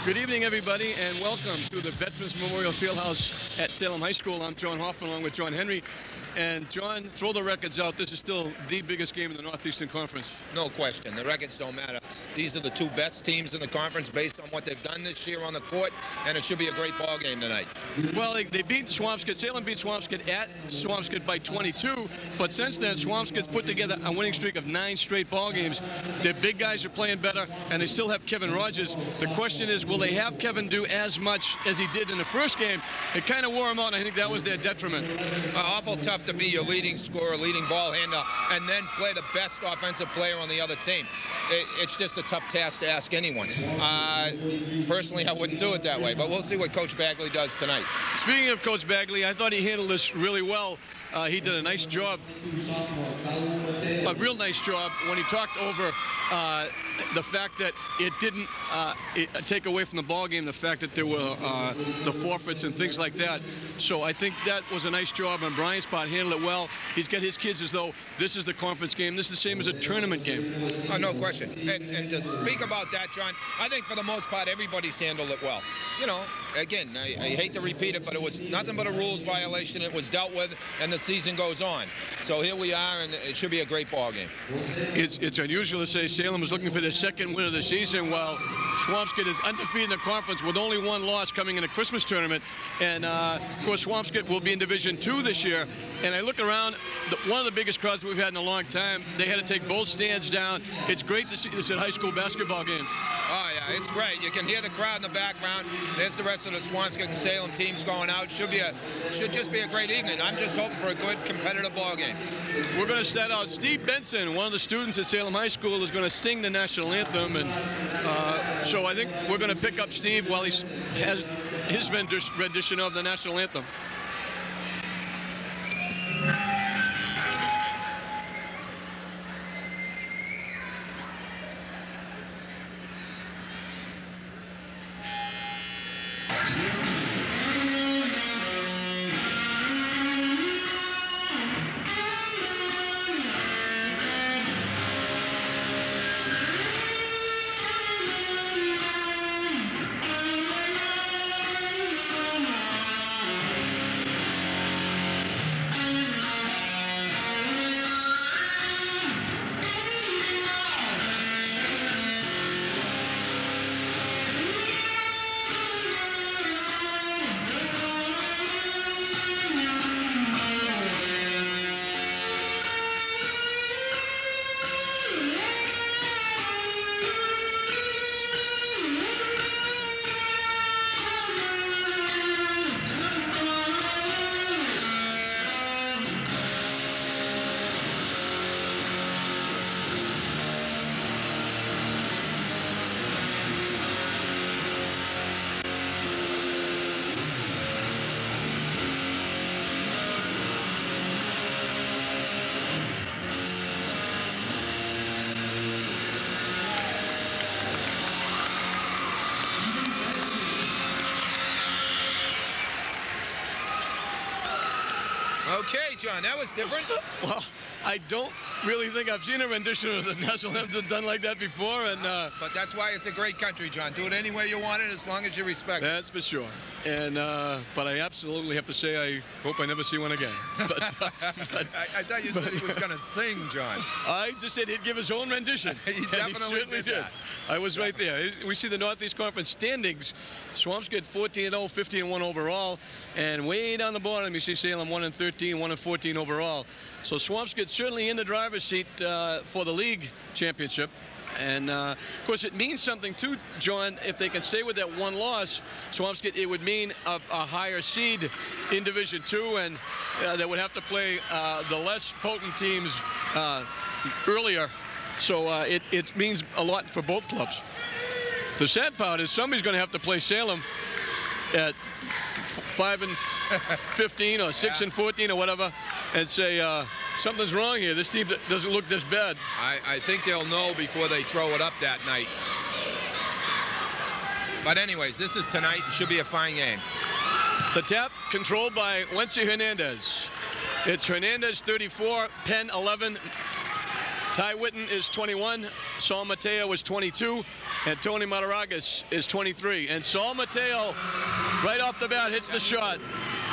Good evening, everybody, and welcome to the Veterans Memorial Fieldhouse at Salem High School. I'm John Hoffman, along with John Henry. And John, throw the records out. This is still the biggest game in the Northeastern Conference. No question. The records don't matter. These are the two best teams in the conference based on what they've done this year on the court, and it should be a great ball game tonight. Well, they beat Swampscott. Salem beat Swampscott at Swampscott by 22, but since then, Swampscott's put together a winning streak of 9 straight ball games. Their big guys are playing better, and they still have Kevin Rogers. The question is, will they have Kevin do as much as he did in the first game? It kind of wore him out, and I think that was their detriment. Awful tough to be your leading scorer, leading ball handler, and then play the best offensive player on the other team. It's just a tough task to ask anyone. Personally, I wouldn't do it that way, but we'll see what Coach Bagley does tonight. Speaking of Coach Bagley, I thought he handled this really well. He did a nice job, a real nice job, when he talked over the fact that it didn't take away from the ball game, the fact that there were the forfeits and things like that. So I think that was a nice job on Brian's part, handled it well. He's got his kids as though this is the conference game. This is the same as a tournament game. Oh, no question. And to speak about that, John, I think for the most part everybody's handled it well. You know, again, I hate to repeat it, but it was nothing but a rules violation. It was dealt with, and the season goes on. So here we are, and it should be a great ball game. It's unusual to say Salem is looking for their second win of the season, while Swampscott is undefeated in the conference with only 1 loss coming in the Christmas tournament. And, of course, Swampscott will be in Division II this year. And I look around, one of the biggest crowds we've had in a long time. They had to take both stands down. It's great to see this at high school basketball games. Oh, yeah, it's great. You can hear the crowd in the background. There's the rest of the Swampscott and Salem teams going out. Should just be a great evening. I'm just hoping for a good competitive ball game. We're going to start out. Steve Benson, one of the students at Salem High School, is going to sing the national anthem, and so I think we're going to pick up Steve while he has his rendition of the national anthem. Okay, John, that was different. Well, I don't really think I've seen a rendition of the national anthem done like that before, and but that's why it's a great country, John. Do it any way you want it, as long as you respect it. That's for sure. And but I absolutely have to say I hope I never see one again. But, I thought you said he was going to sing, John. I just said he'd give his own rendition. He definitely did that. I was right there. We see the Northeast Conference standings. Swampscott 14-0, 15-1 overall, and way down the bottom you see Salem 1-13, 1-14 overall. So Swampscott certainly in the driver's seat for the league championship. And, of course, it means something, too, John, if they can stay with that 1 loss, Swampscott, it would mean a higher seed in Division II, and they would have to play the less potent teams earlier. So it means a lot for both clubs. The sad part is somebody's going to have to play Salem at 5-15 or 6-14 or whatever and say, something's wrong here. This team doesn't look this bad. I think they'll know before they throw it up that night. But anyways, this is tonight. It should be a fine game. The tap controlled by Wency Hernandez. It's Hernandez 34, Penn 11. Ty Whitten is 21. Saul Mateo is 22. And Tony Mataragas is 23. And Saul Mateo, right off the bat, hits the shot.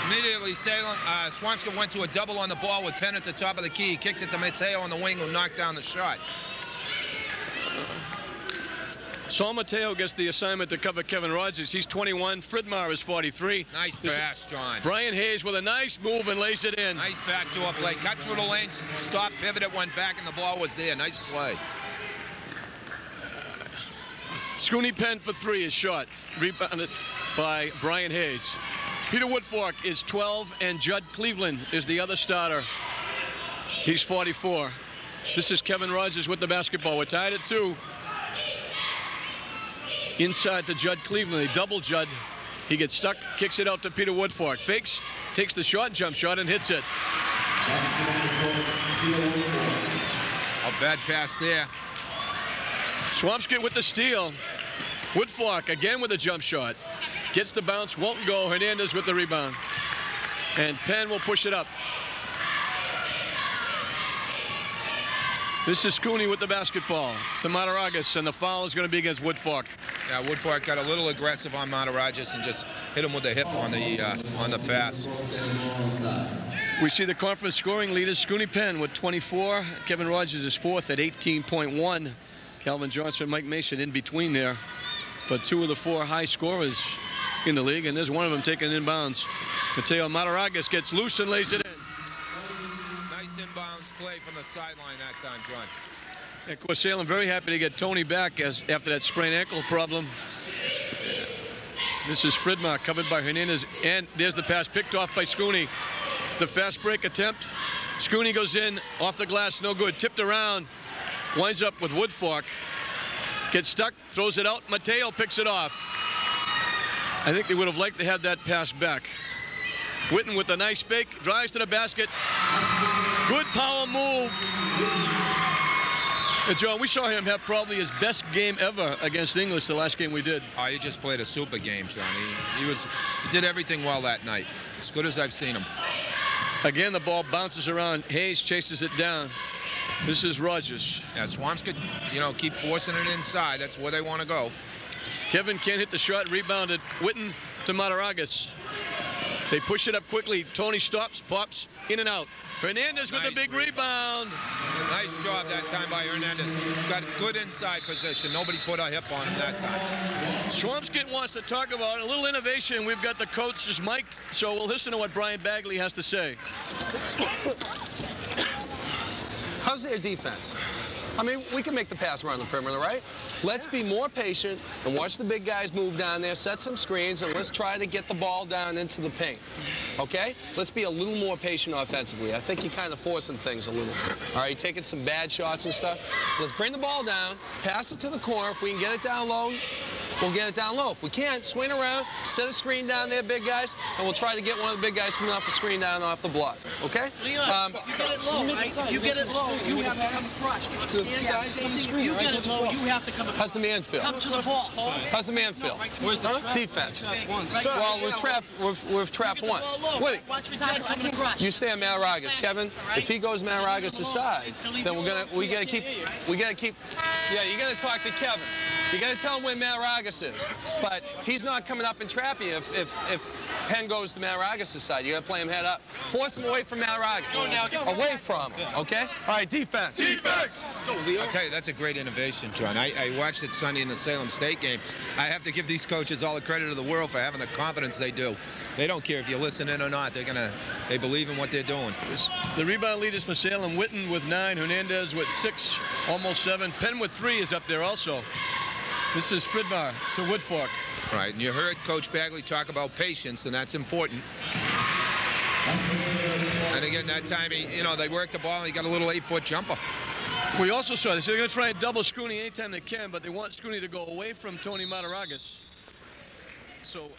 Immediately, Salem, Swampscott went to a double on the ball with Penn at the top of the key. He kicked it to Mateo on the wing, who knocked down the shot. Saul Mateo gets the assignment to cover Kevin Rogers. He's 21. Fridmar is 43. Nice pass, John. Brian Hayes with a nice move and lays it in. Nice backdoor play. Cut through the lane, stopped, pivoted, went back, and the ball was there. Nice play. Scooney Penn for 3 is shot. Rebounded by Brian Hayes. Peter Woodfork is 12, and Judd Cleveland is the other starter. He's 44. This is Kevin Rogers with the basketball. We're tied at 2. Inside to Judd Cleveland. They double Judd. He gets stuck, kicks it out to Peter Woodfork. Fakes, takes the shot, jump shot, and hits it. A bad pass there. Swampscott with the steal. Woodfork again with a jump shot. Gets the bounce, won't go. Hernandez with the rebound. And Penn will push it up. This is Scooney with the basketball to Mataragas, and the foul is going to be against Woodfork. Yeah, Woodfork got a little aggressive on Mataragas and just hit him with the hip on the pass. We see the conference scoring leaders. Scooney Penn with 24. Kevin Rogers is 4th at 18.1. Calvin Johnson, Mike Mason in between there. But 2 of the 4 high scorers in the league, and there's one of them taking inbounds. Mateo Mataragas gets loose and lays it in. Nice inbounds play from the sideline that time, John. And of course, Salem very happy to get Tony back after that sprained ankle problem. This is Fridmar covered by Hernandez, and there's the pass picked off by Scooney. The fast break attempt. Scooney goes in, off the glass, no good. Tipped around, winds up with Woodfork. Gets stuck, throws it out. Mateo picks it off. I think they would have liked to have that pass back. Whitten with a nice fake, drives to the basket. Good power move. And John, we saw him have probably his best game ever against English the last game we did. Oh, he just played a super game, John. He did everything well that night. As good as I've seen him. Again, the ball bounces around. Hayes chases it down. This is Rogers. Yeah, Swampscott, keep forcing it inside. That's where they want to go. Kevin can't hit the shot. Rebounded. Whitten to Mataragas. They push it up quickly. Tony stops, pops, in and out. Hernandez with a big rebound. Nice job that time by Hernandez. Got good inside position. Nobody put a hip on him that time. Swampscott wants to talk about a little innovation. We've got the coaches mic'd, so we'll listen to what Brian Bagley has to say. How's their defense? I mean, we can make the pass around the perimeter, right? Let's be more patient and watch the big guys move down there, set some screens, and let's try to get the ball down into the paint, okay? Let's be a little more patient offensively. I think you're kind of forcing things a little. All right, taking some bad shots and stuff. Let's bring the ball down, pass it to the corner. If we can get it down low, we'll get it down low. If we can't, swing around, set a screen down there, big guys, and we'll try to get one of the big guys coming off the screen down off the block, okay? Leon, you get it low, right? If you get it low, you have to come across. You understand? If you get it low, you have to come across. How's the man feel? Come to the ball. How's the man feel? Where's the defense? Well, we've trapped once. Wait. Watch me coming across. You stay on Mataragas, Kevin. If he goes Mataragas' side, then we gotta keep. Yeah, you gotta talk to Kevin. You gotta tell him where Mataragas is. But he's not coming up and trapping you if Penn goes to Mataragas' side. You gotta play him head up. Force him away from Mataragas. Away from him, okay? All right, defense. Defense! I'll tell you, that's a great innovation, John. I watched it Sunday in the Salem State game. I have to give these coaches all the credit of the world for having the confidence they do. They don't care if you listen in or not. They believe in what they're doing. The rebound leaders for Salem, Whitten with 9, Hernandez with 6, almost 7. Penn with 3 is up there also. This is Fridmar to Woodfork. Right, and you heard Coach Bagley talk about patience, and that's important. And again, that time, they worked the ball, and he got a little 8-foot jumper. We also saw this. They're going to try and double Scooney anytime they can, but they want Scooney to go away from Tony Mataragas. So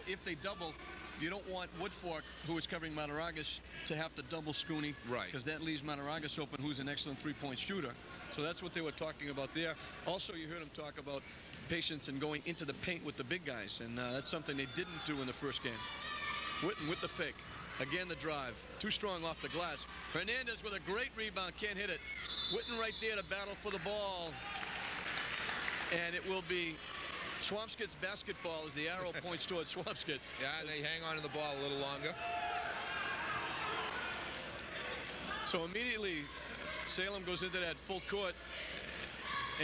if they double, you don't want Woodfork, who is covering Mataragas, to have to double Scooney. Right. Because that leaves Mataragas open, who's an excellent three-point shooter. So that's what they were talking about there. Also, you heard him talk about patience and going into the paint with the big guys, and that's something they didn't do in the first game. Whitten with the fake. Again, the drive. Too strong off the glass. Hernandez with a great rebound. Can't hit it. Whitten right there to battle for the ball. And it will be Swampscott's basketball as the arrow points towards Swampscott. Yeah, they hang on to the ball a little longer. So immediately, Salem goes into that full court.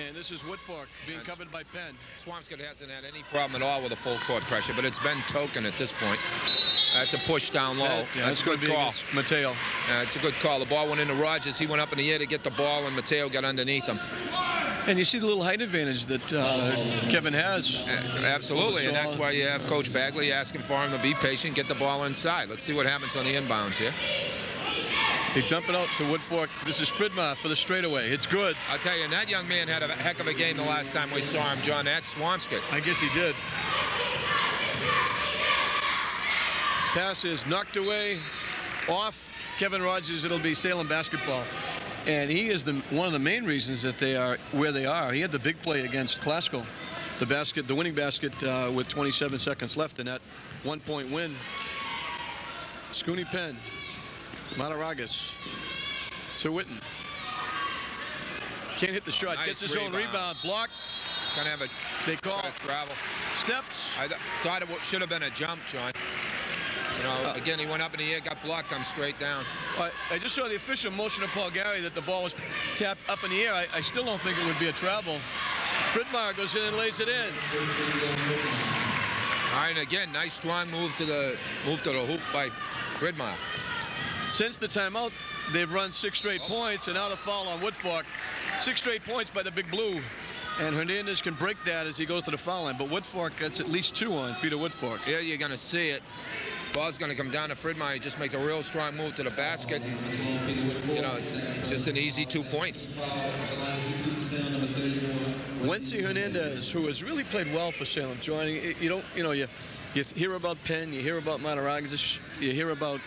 And this is Woodfork being covered by Penn. Swampscott hasn't had any problem at all with the full court pressure, but it's been token at this point. That's a push down low. Yeah, that's a good call. Mateo. It's a good call. The ball went into Rogers. He went up in the air to get the ball, and Mateo got underneath him. And you see the little height advantage that Kevin has. Absolutely, and that's why you have Coach Bagley asking for him to be patient, get the ball inside. Let's see what happens on the inbounds here. They dump it out to Woodfork. This is Fridmar for the straightaway. It's good. I'll tell you, and that young man had a heck of a game the last time we saw him, John. That's Swampscott. I guess he did. Pass is knocked away, off Kevin Rogers. It'll be Salem basketball. And he is one of the main reasons that they are where they are. He had the big play against Classical, the winning basket with 27 seconds left in that one-point win. Scooney Penn, Mataragas to Whitten. Can't hit the shot. Nice Gets his own rebound. Blocked. Gonna have a. They call travel. Steps. I thought it should have been a jump, John. You know, again, he went up in the air, got blocked, come straight down. I just saw the official motion of Paul Gary that the ball was tapped up in the air. I still don't think it would be a travel. Fridmar goes in and lays it in. All right, and again, nice strong move to the hoop by Fridmar. Since the timeout, they've run 6 straight points, and now the foul on Woodfork. 6 straight points by the Big Blue. And Hernandez can break that as he goes to the foul line. But Woodfork gets at least 2 on Peter Woodfork. Yeah, you're going to see it. Ball's going to come down to Fridmar. He just makes a real strong move to the basket. And, you know, just an easy 2 points. Wency Hernandez, who has really played well for Salem, joining. You hear about Penn, you hear about Mataragas, you hear about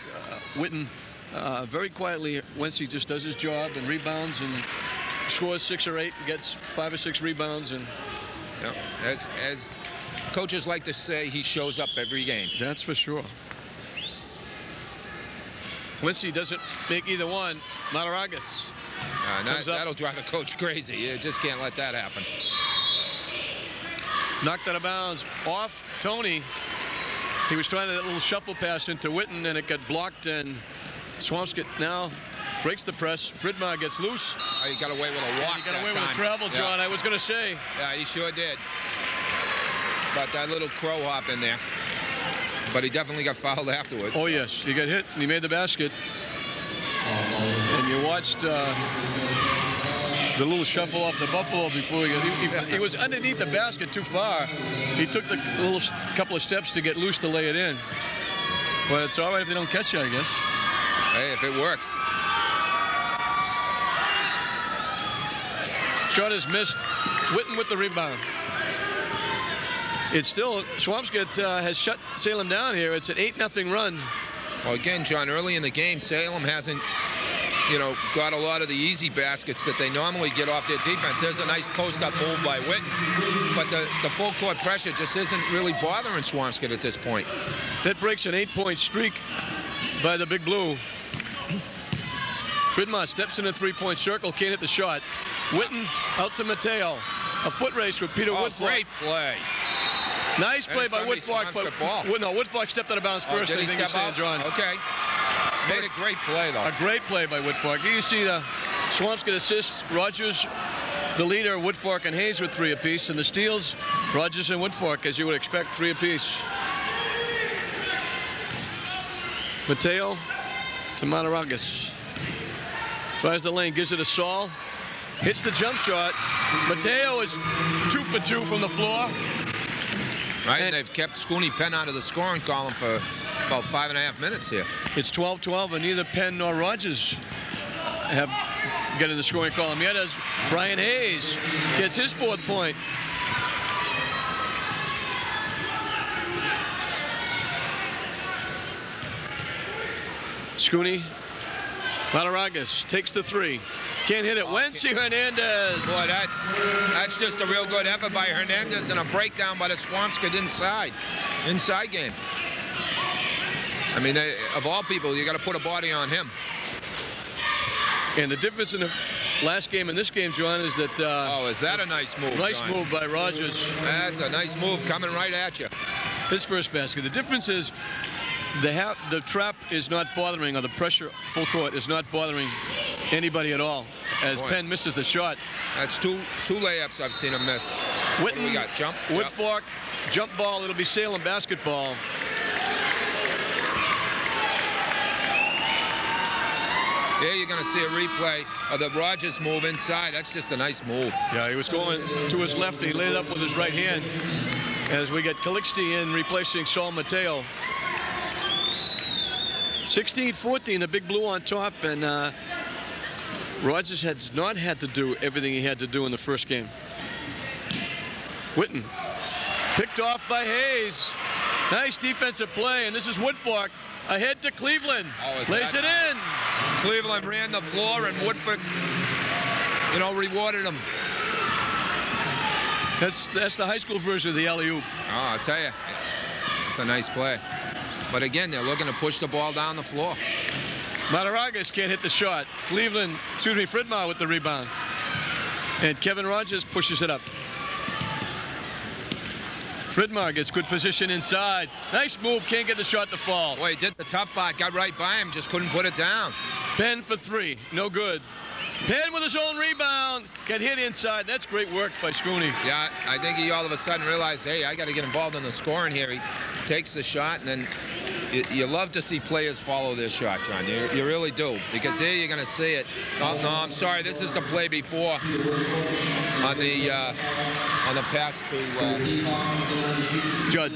Whitten. Very quietly, Wency just does his job and rebounds and scores 6 or 8, gets 5 or 6 rebounds. And yeah, as coaches like to say, he shows up every game. That's for sure. Wency doesn't make either one. Mataragas. That'll drive a coach crazy. You just can't let that happen. Knocked out of bounds. Off Tony. He was trying to that little shuffle pass into Whitten, and it got blocked, and Swampscott now breaks the press. Fridmar gets loose. Oh, he got away with a walk. He got away with a travel, John. I was going to say. Yeah, he sure did. But that little crow hop in there. But he definitely got fouled afterwards. Oh, yes. He got hit, and he made the basket. And you watched the little shuffle off the Buffalo before he was underneath the basket too far. He took the little couple of steps to get loose to lay it in. But it's all right if they don't catch you, I guess. Hey, if it works. Shot is missed. Whitten with the rebound. It's still, Swampscott has shut Salem down here. It's an 8-0 run. Well, again, John, early in the game, Salem hasn't, got a lot of the easy baskets that they normally get off their defense. There's a nice post-up move by Whitten. But the full court pressure just isn't really bothering Swampscott at this point. That breaks an 8-point streak by the Big Blue. Fridmar steps in a 3-point circle, can't hit the shot. Whitten out to Mateo. A foot race with Peter Woodfork. Great play. Nice play by Woodfork, but Woodfork stepped out of bounds first. Did he step out? John. Okay. Made a great play, though. A great play by Woodfork. Here you see the Swampscott assists. Rogers, the leader, Woodfork and Hayes with 3 apiece. And the steals, Rogers and Woodfork, as you would expect, 3 apiece. Mateo to Mataragas. Tries the lane, gives it to Saul. Hits the jump shot. Mateo is 2 for 2 from the floor. Right, and they've kept Scooney Penn out of the scoring column for about 5.5 minutes here. It's 12-12, and neither Penn nor Rogers have get in the scoring column yet as Brian Hayes gets his 4th point. Scooney, Mataragas takes the 3. Can't hit it. Wency Hernandez. Boy, that's just a real good effort by Hernandez and a breakdown by the Swampscott inside game. I mean, of all people, you got to put a body on him. And the difference in the last game and this game, John, is that... oh, is that a nice move, Nice John? move by Rogers. That's a nice move coming right at you. His first basket. The difference is the trap is not bothering, or the pressure full court is not bothering anybody at all, as Penn misses the shot. That's two layups I've seen him miss. Whitten, we got jump. Woodfork, jump ball. It'll be Salem basketball. There you're going to see a replay of the Rogers move inside. That's just a nice move. Yeah, he was going to his left. He laid it up with his right hand as we get Calixte in replacing Saul Mateo. 16-14, the Big Blue on top, and Rogers has not had to do everything he had to do in the first game. Whitten picked off by Hayes. Nice defensive play, and this is Woodfork ahead to Cleveland. Lays it in. Cleveland ran the floor, and Woodford, you know, rewarded him. That's the high school version of the alley-oop. Oh, I'll tell you, it's a nice play. But again, they're looking to push the ball down the floor. Mataragas can't hit the shot. Cleveland, excuse me, Fridmar with the rebound. And Kevin Rogers pushes it up. Fridmar gets good position inside. Nice move, can't get the shot to fall. Boy, he did the tough part, got right by him, just couldn't put it down. Penn for three, no good. Penn with his own rebound, get hit inside. That's great work by Scooney. Yeah, I think he all of a sudden realized, hey, I got to get involved in the scoring here. He takes the shot, and then you love to see players follow this shot, John. You really do, because here you're going to see it. Oh, no, I'm sorry, this is the play before on the pass to Judd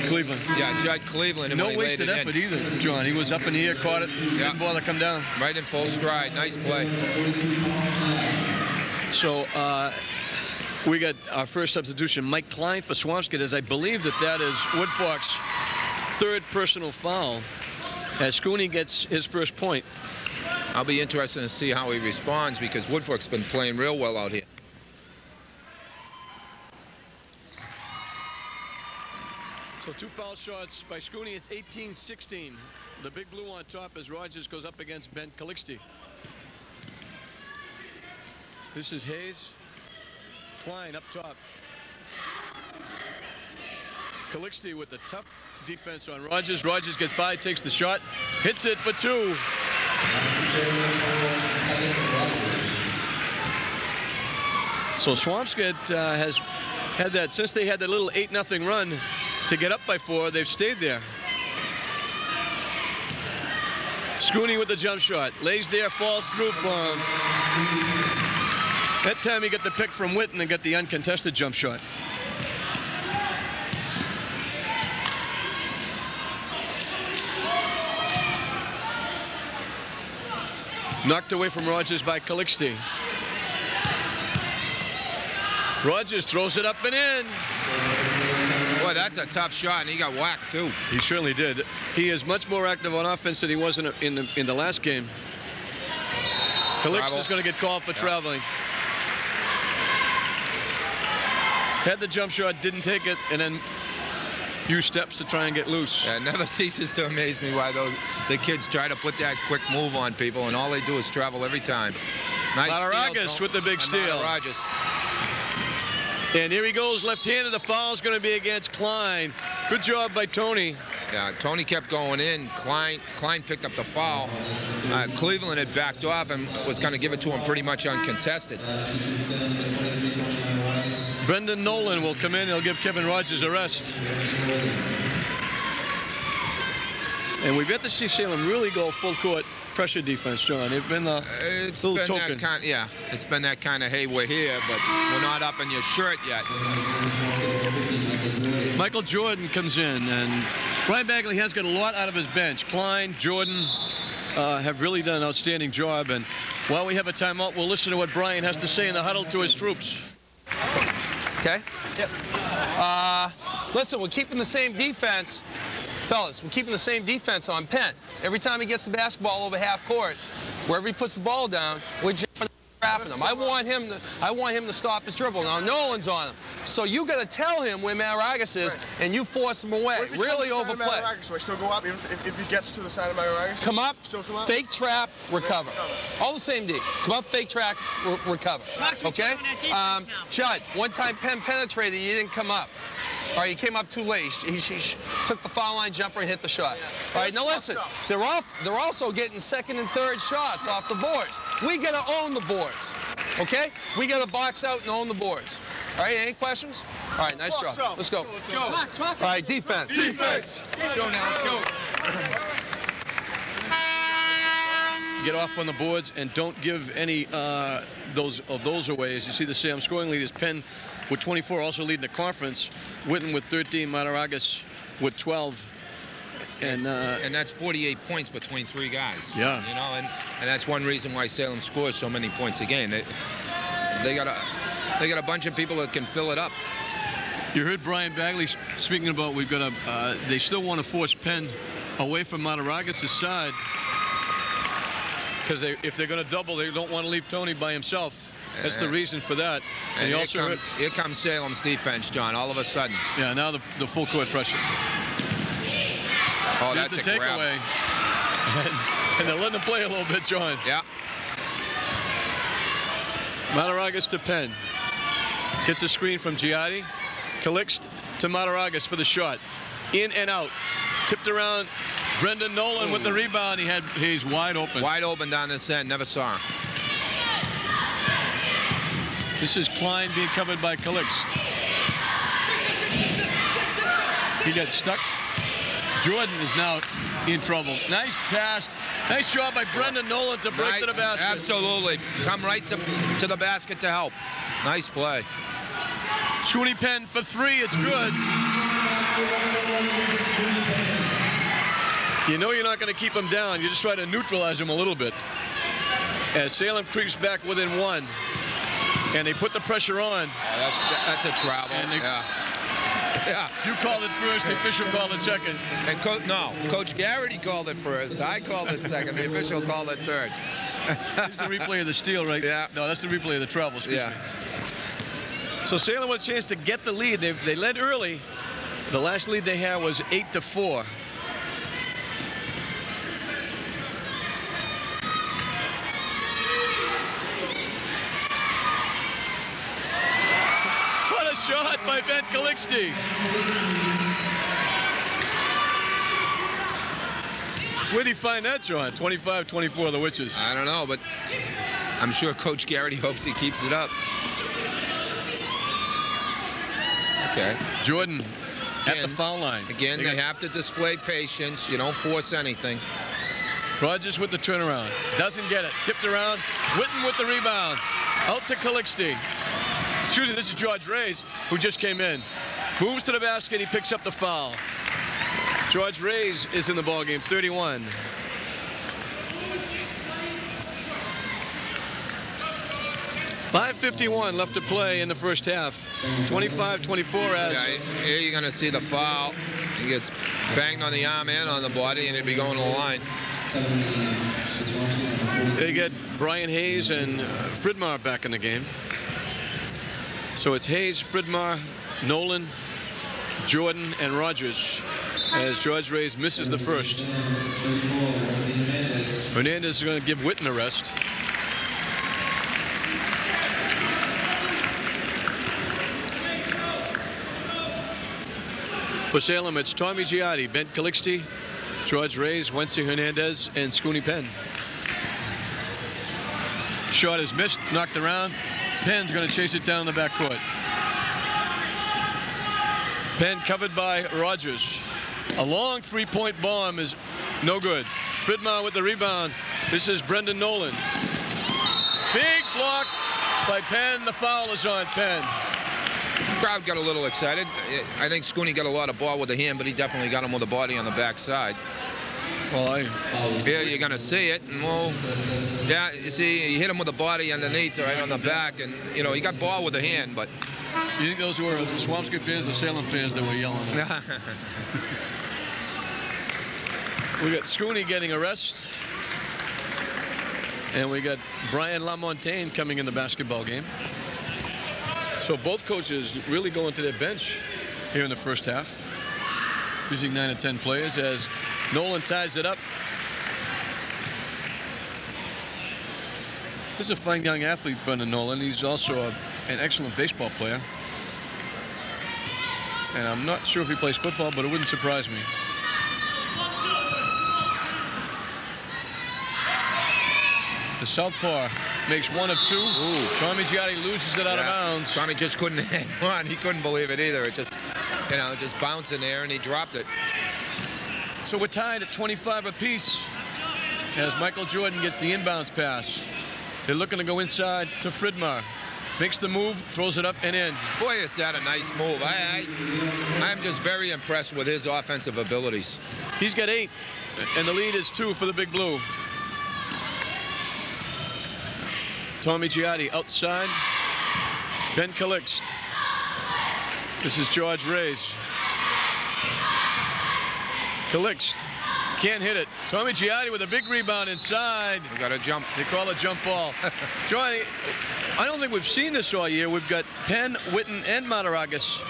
Cleveland. Yeah, Judd Cleveland. And no wasted effort either, John. He was up in the air, caught it, didn't bother to come down. Right in full stride. Nice play. So we got our first substitution, Mike Klein for Swampscott, as I believe that is Woodfork's third personal foul, as Scooney gets his first point. I'll be interested to see how he responds, because Woodfork's been playing real well out here. So two foul shots by Scooney. It's 18-16. The Big Blue on top as Rogers goes up against Ben Calixte. This is Hayes. Klein up top. Calixte with the tough defense on Rogers. Rogers gets by, takes the shot, hits it for two. So Swampscott has had that since they had that little 8-0 run to get up by 4. They've stayed there. Scooney with the jump shot, lays there, falls through for him. That time he got the pick from Whitten and got the uncontested jump shot. Knocked away from Rogers by Calixte. Rogers throws it up and in. Boy, that's a tough shot, and he got whacked too. He certainly did. He is much more active on offense than he was in the last game. Calixte is going to get called for traveling. Had the jump shot, didn't take it, and then used steps to try and get loose. Yeah, it never ceases to amaze me why the kids try to put that quick move on people, and all they do is travel every time. Nice Mataragas with the big steal. Mataragas. And here he goes, left-handed. The foul is going to be against Klein. Good job by Tony. Yeah, Tony kept going in. Klein picked up the foul. Cleveland had backed off and was going to give it to him pretty much uncontested. Brendan Nolan will come in. He'll give Kevin Rogers a rest. And we've yet to see Salem really go full court pressure defense, John. They've been a little token. Yeah, it's been that kind of, hey, we're here, but we're not up in your shirt yet. Michael Jordan comes in, and Brian Bagley has got a lot out of his bench. Klein, Jordan have really done an outstanding job. And while we have a timeout, we'll listen to what Brian has to say in the huddle to his troops. Okay? Yep. Listen, we're keeping the same defense. Fellas, we're keeping the same defense on Penn. Every time he gets the basketball over half court, wherever he puts the ball down, we're jumping the tapping him. I want him to stop his dribble. Now Nolan's on him. So you got to tell him where Mataragas is, and you force him away. Really overplay. So I still go up if he gets to the side of Mataragas? Come up, still come up, fake trap, recover. All the same D. Come up, fake trap, recover. Okay? Judd, one time Penn penetrated, you didn't come up. All right, he came up too late. He took the foul line jumper and hit the shot. All right, now listen, they're also getting second and third shots off the boards. We got to own the boards, okay? We got to box out and own the boards. All right, any questions? All right, nice job. Let's go. All right, defense. Defense. Let's go now, let's go. Get off on the boards and don't give any those away. As you see, the Salem scoring lead is Penn with 24, also leading the conference. Whitten with 13, Mataragas with 12. And that's 48 points between 3 guys. Yeah. You know, and that's one reason why Salem scores so many points a game. They got a bunch of people that can fill it up. You heard Brian Bagley speaking about they still want to force Penn away from Mataragas' side because if they're going to double, they don't want to leave Tony by himself. That's the reason for that. And here comes Salem's defense, John, all of a sudden. Yeah, now the full court pressure. Oh, that's the a grab. takeaway. And they're letting them play a little bit, John. Yeah. Mataragas to Penn. Gets a screen from Giotti. Calixt to Mataragas for the shot. In and out. Tipped around. Brendan Nolan with the rebound. He's wide open. Wide open down this end. Never saw him. This is Klein being covered by Calixt. He got stuck. Jordan is now in trouble. Nice pass. Nice job by Brendan Nolan to break to the basket. Absolutely. Come right to the basket to help. Nice play. Scooney Penn for 3. It's good. You know you're not going to keep him down. You just try to neutralize him a little bit. As Salem creeps back within 1. And they put the pressure on. That's a travel. Yeah. You called it first. The official called it second. And Coach Garrity called it first. I called it second. The official called it third. Here's the replay of the steal, right? Yeah. No, that's the replay of the travel. Excuse me. So Salem with a chance to get the lead. They led early. The last lead they had was 8-4. Shot by Ben Calixte. Where'd he find that, John? 25-24, the Witches. I don't know, but I'm sure Coach Garrity hopes he keeps it up. Okay. Jordan at the foul line. Again, they have to display patience. You don't force anything. Rogers with the turnaround. Doesn't get it. Tipped around. Whitten with the rebound. Out to Calixte. Excuse me, this is George Reyes, who just came in. Moves to the basket, he picks up the foul. George Reyes is in the ballgame, 31. .551 left to play in the first half. 25-24 as... Yeah, here you're going to see the foul. He gets banged on the arm and on the body, and he'd be going to the line. They get Brian Hayes and Fridmar back in the game. So it's Hayes, Fridmar, Nolan, Jordan, and Rogers as George Reyes misses the first. Hernandez is going to give Whitten a rest. For Salem, it's Tommy Giotti, Ben Calixte, George Reyes, Wency Hernandez, and Scooney Penn. Shot is missed, knocked around. Penn's going to chase it down the backcourt. Penn covered by Rogers. A long three-point bomb is no good. Fridmar with the rebound. This is Brendan Nolan. Big block by Penn. The foul is on Penn. The crowd got a little excited. I think Scooney got a lot of ball with the hand, but he definitely got him with the body on the backside. Well, yeah, you're going to see it. And well, yeah, you see, he hit him with the body underneath, right on the back, and you know he got ball with the hand. But you think those who are Swampscott fans or Salem fans that were yelling? We got Scooney getting a rest. And we got Brian LaMontagne coming in the basketball game. So both coaches really going to their bench here in the first half, using 9 or 10 players as Nolan ties it up. This is a fine young athlete, Brendan Nolan. He's also an excellent baseball player. And I'm not sure if he plays football, but it wouldn't surprise me. The southpaw makes 1 of 2. Ooh. Tommy Giotti loses it out of bounds. Tommy just couldn't hang on. He couldn't believe it either. It just, you know, just bounced in there and he dropped it. So we're tied at 25 apiece as Michael Jordan gets the inbounds pass. They're looking to go inside to Fridmar. Makes the move, throws it up and in. Boy, is that a nice move. I'm just very impressed with his offensive abilities. He's got 8, and the lead is 2 for the Big Blue. Tommy Giotti outside. Ben Calixt. This is George Reyes. Calixt can't hit it. Tommy Giotti with a big rebound inside. We got a jump. They call it jump ball. Johnny, I don't think we've seen this all year. We've got Penn, Whitten, and Mataragas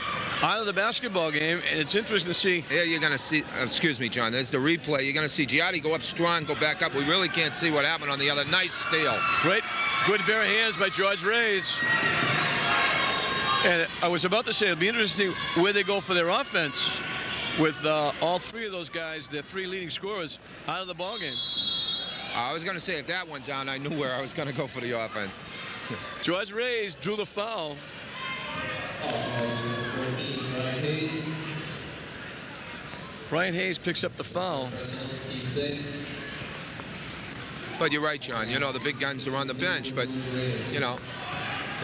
out of the basketball game, and it's interesting to see. Yeah, you're going to see, excuse me, John, there's the replay. You're going to see Giotti go up strong, go back up. We really can't see what happened on the other. Nice steal. Great, good bare hands by George Reyes. And I was about to say, it'll be interesting where they go for their offense with all 3 of those guys, their 3 leading scorers, out of the ball game. I was going to say, if that went down, I knew where I was going to go for the offense. George Reyes drew the foul. Brian Hayes picks up the foul. But you're right, John. You know, the big guns are on the bench, but, you know,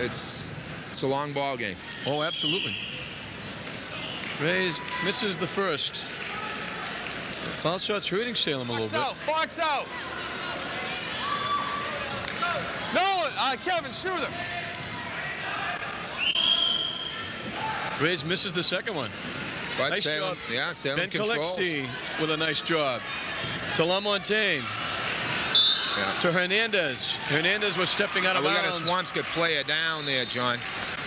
it's a long ball game. Oh, absolutely. Reyes misses the first. Foul shot's hurting Salem a little bit. Box out. No, Kevin, shoot him. Reyes misses the second one. But Nice Salem, job. yeah, Salem Ben controls. Calixt with a nice job. To LaMontagne. Yeah. To Hernandez. Hernandez was stepping out of We bounds. got a Swampscott player down there, John.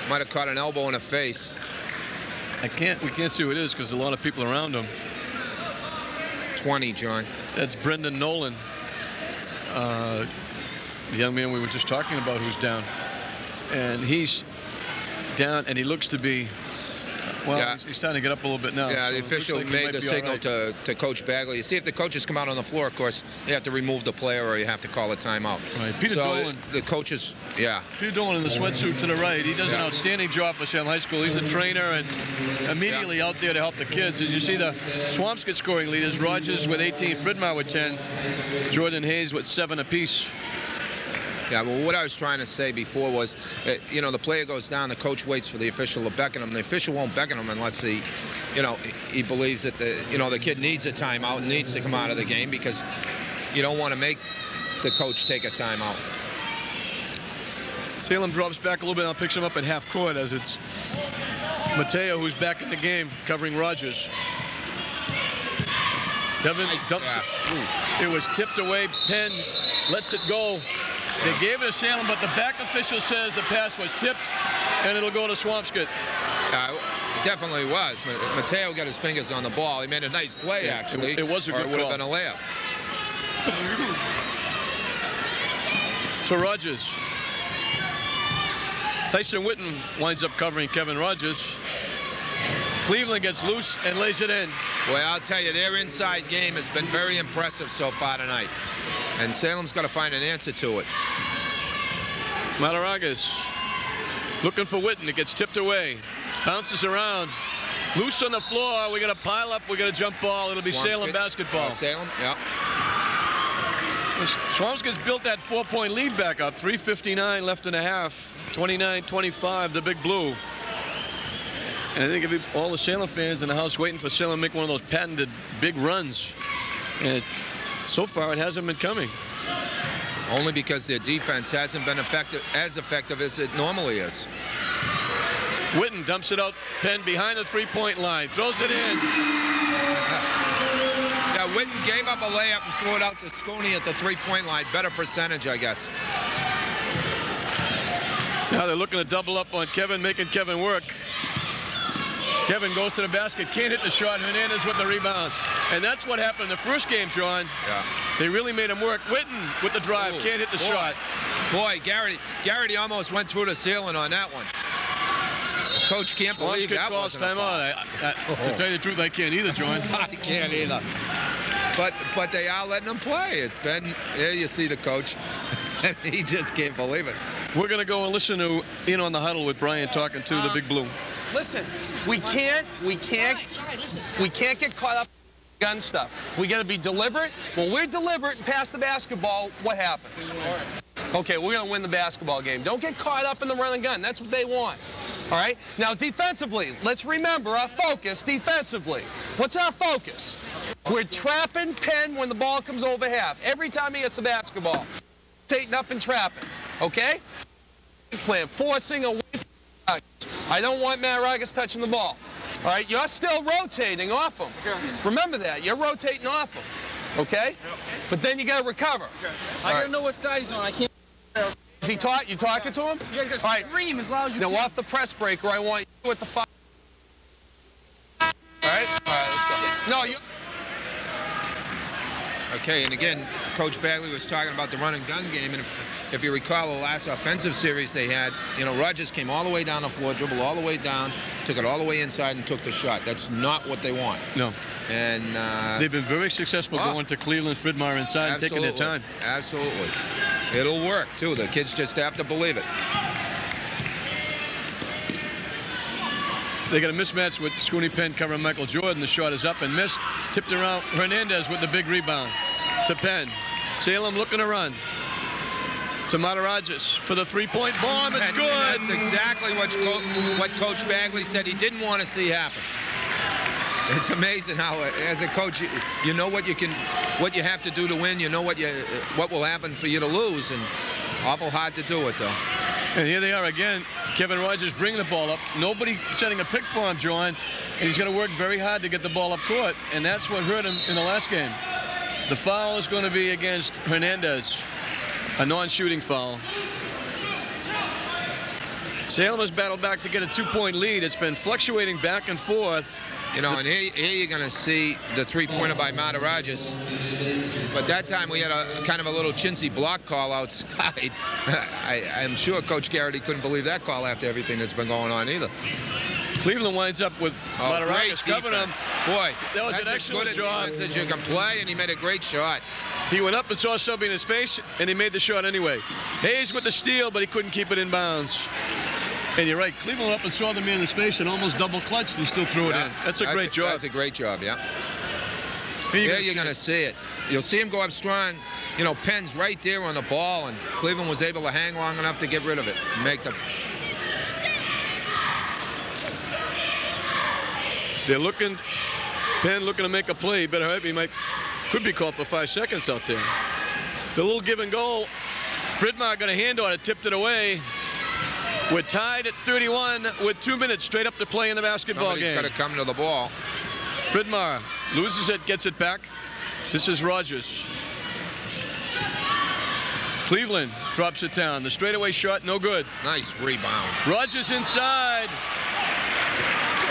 Might have caught an elbow in the face. We can't see who it is because a lot of people around him. 20, John. That's Brendan Nolan, the young man we were just talking about who's down. And he's down, and he looks to be, well, Yeah. he's starting to get up a little bit now. Yeah, so the it looks official like he made might the be all signal right. to Coach Bagley. You see, if the coaches come out on the floor, of course, you have to remove the player or you have to call a timeout. Right, Peter so Dolan. the coaches, yeah. Peter Dolan in the sweatsuit to the right. He does an Yeah. outstanding job for Salem High School. He's a trainer and immediately out there to help the kids. As you see, the Swampscott scoring leaders, Rogers with 18, Fridmar with 10, Jordan Hayes with 7 apiece. Yeah, well, what I was trying to say before was, you know, the player goes down, the coach waits for the official to beckon him. The official won't beckon him unless he, you know, he believes that the kid needs a timeout and needs to come out of the game because you don't want to make the coach take a timeout. Salem drops back a little bit and picks him up at half court as it's Mateo who's back in the game covering Rogers. Devin dumps it. It was tipped away. Penn lets it go. They gave it to Salem, but the back official says the pass was tipped, and it'll go to Swampscott. Definitely was. Mateo got his fingers on the ball. He made a nice play, actually. It was a good Or it would call. have been a layup. To Rogers. Tyson Whitten winds up covering Kevin Rogers. Cleveland gets loose and lays it in. Well, I'll tell you, their inside game has been very impressive so far tonight. And Salem's got to find an answer to it. Mataragas looking for Whitten. It gets tipped away. Bounces around. Loose on the floor. We got a pile up. We got a jump ball. It'll be Salem basketball. Salem, yeah. Swampscott's built that 4-point lead back up. 3:59 left in a half. 29-25, the Big Blue. And I think all the Salem fans in the house waiting for Salem to make one of those patented big runs. And so far, it hasn't been coming. Only because their defense hasn't been as effective as it normally is. Whitten dumps it out. Penn behind the 3-point line. Throws it in. Yeah, Whitten gave up a layup and threw it out to Scooney at the three-point line. Better percentage, I guess. Now they're looking to double up on Kevin, making Kevin work. Kevin goes to the basket, can't hit the shot. Hernandez with the rebound. And that's what happened in the first game, John. Yeah. They really made him work. Whitten with the drive, can't hit the shot. Boy, Garrity almost went through the ceiling on that one. Coach can't believe that wasn't a foul. To tell you the truth, I can't either, John. I can't either. But they are letting him play. It's been, there you see the coach. And he just can't believe it. We're going to go and listen to In on the Huddle with Brian talking to the Big Blue. Listen, we can't get caught up in gun stuff. We got to be deliberate. When we're deliberate and pass the basketball, what happens? Okay, we're going to win the basketball game. Don't get caught up in the run and gun. That's what they want. All right? Now, defensively, let's remember our focus defensively. What's our focus? We're trapping Penn when the ball comes over half. Every time he gets the basketball, rotating up and trapping. Okay? Plan, forcing away from I don't want Mataragas touching the ball. All right, you're still rotating off him. Okay. Remember that. You're rotating off him. Okay? Yep. But then you got to recover. Okay. I got to know what side he's on. I can't. Is he taught? You talking to him? You got to scream as loud as you can. Now, off the press breaker, I want you with the foul. All right? All right, let's go. No, you. Okay, and again, Coach Bagley was talking about the run and gun game, and if you recall the last offensive series they had, you know, Rogers came all the way down the floor, dribbled all the way down, took it all the way inside and took the shot. That's not what they want. No. And they've been very successful going to Cleveland, Fridmar inside, and taking their time. Absolutely. It'll work, too. The kids just have to believe it. They got a mismatch with Scooney Penn covering Michael Jordan. The shot is up and missed. Tipped around. Hernandez with the big rebound to Penn. Salem looking to run. To Mataragas for the three-point bomb. It's good. And that's exactly what Coach Bagley said he didn't want to see happen. It's amazing how, as a coach, you know what you have to do to win. You know what will happen for you to lose, and awful hard to do it, though. And here they are again. Kevin Rogers bringing the ball up. Nobody setting a pick for him, John. And he's going to work very hard to get the ball up court. And that's what hurt him in the last game. The foul is going to be against Hernandez. A non-shooting foul. Salem has battled back to get a two-point lead. It's been fluctuating back and forth. You know, and here you're going to see the three-pointer by Mataragas. But that time we had a kind of a little chintzy block call outside. I'm sure Coach Garrity couldn't believe that call after everything that's been going on either. Cleveland winds up with Mataragas covering him. Boy, that was an excellent job. As you can play, and he made a great shot. He went up and saw somebody in his face, and he made the shot anyway. Hayes with the steal, but he couldn't keep it in bounds. And you're right, Cleveland went up and saw the man in his face and almost double-clutched and still threw it in. That's a great job. That's a great job, yeah. There you're going to see it. You'll see him go up strong. You know, Penn's right there on the ball, and Cleveland was able to hang long enough to get rid of it and make the... They're looking, Penn looking to make a play. Better hope he could be called for 5 seconds out there. The little give and go. Fridmar got a hand on it, tipped it away. We're tied at 31 with 2 minutes straight up to play in the basketball game. Somebody's got to come to the ball. Fridmar loses it, gets it back. This is Rogers. Cleveland drops it down. The straightaway shot, no good. Nice rebound. Rogers inside.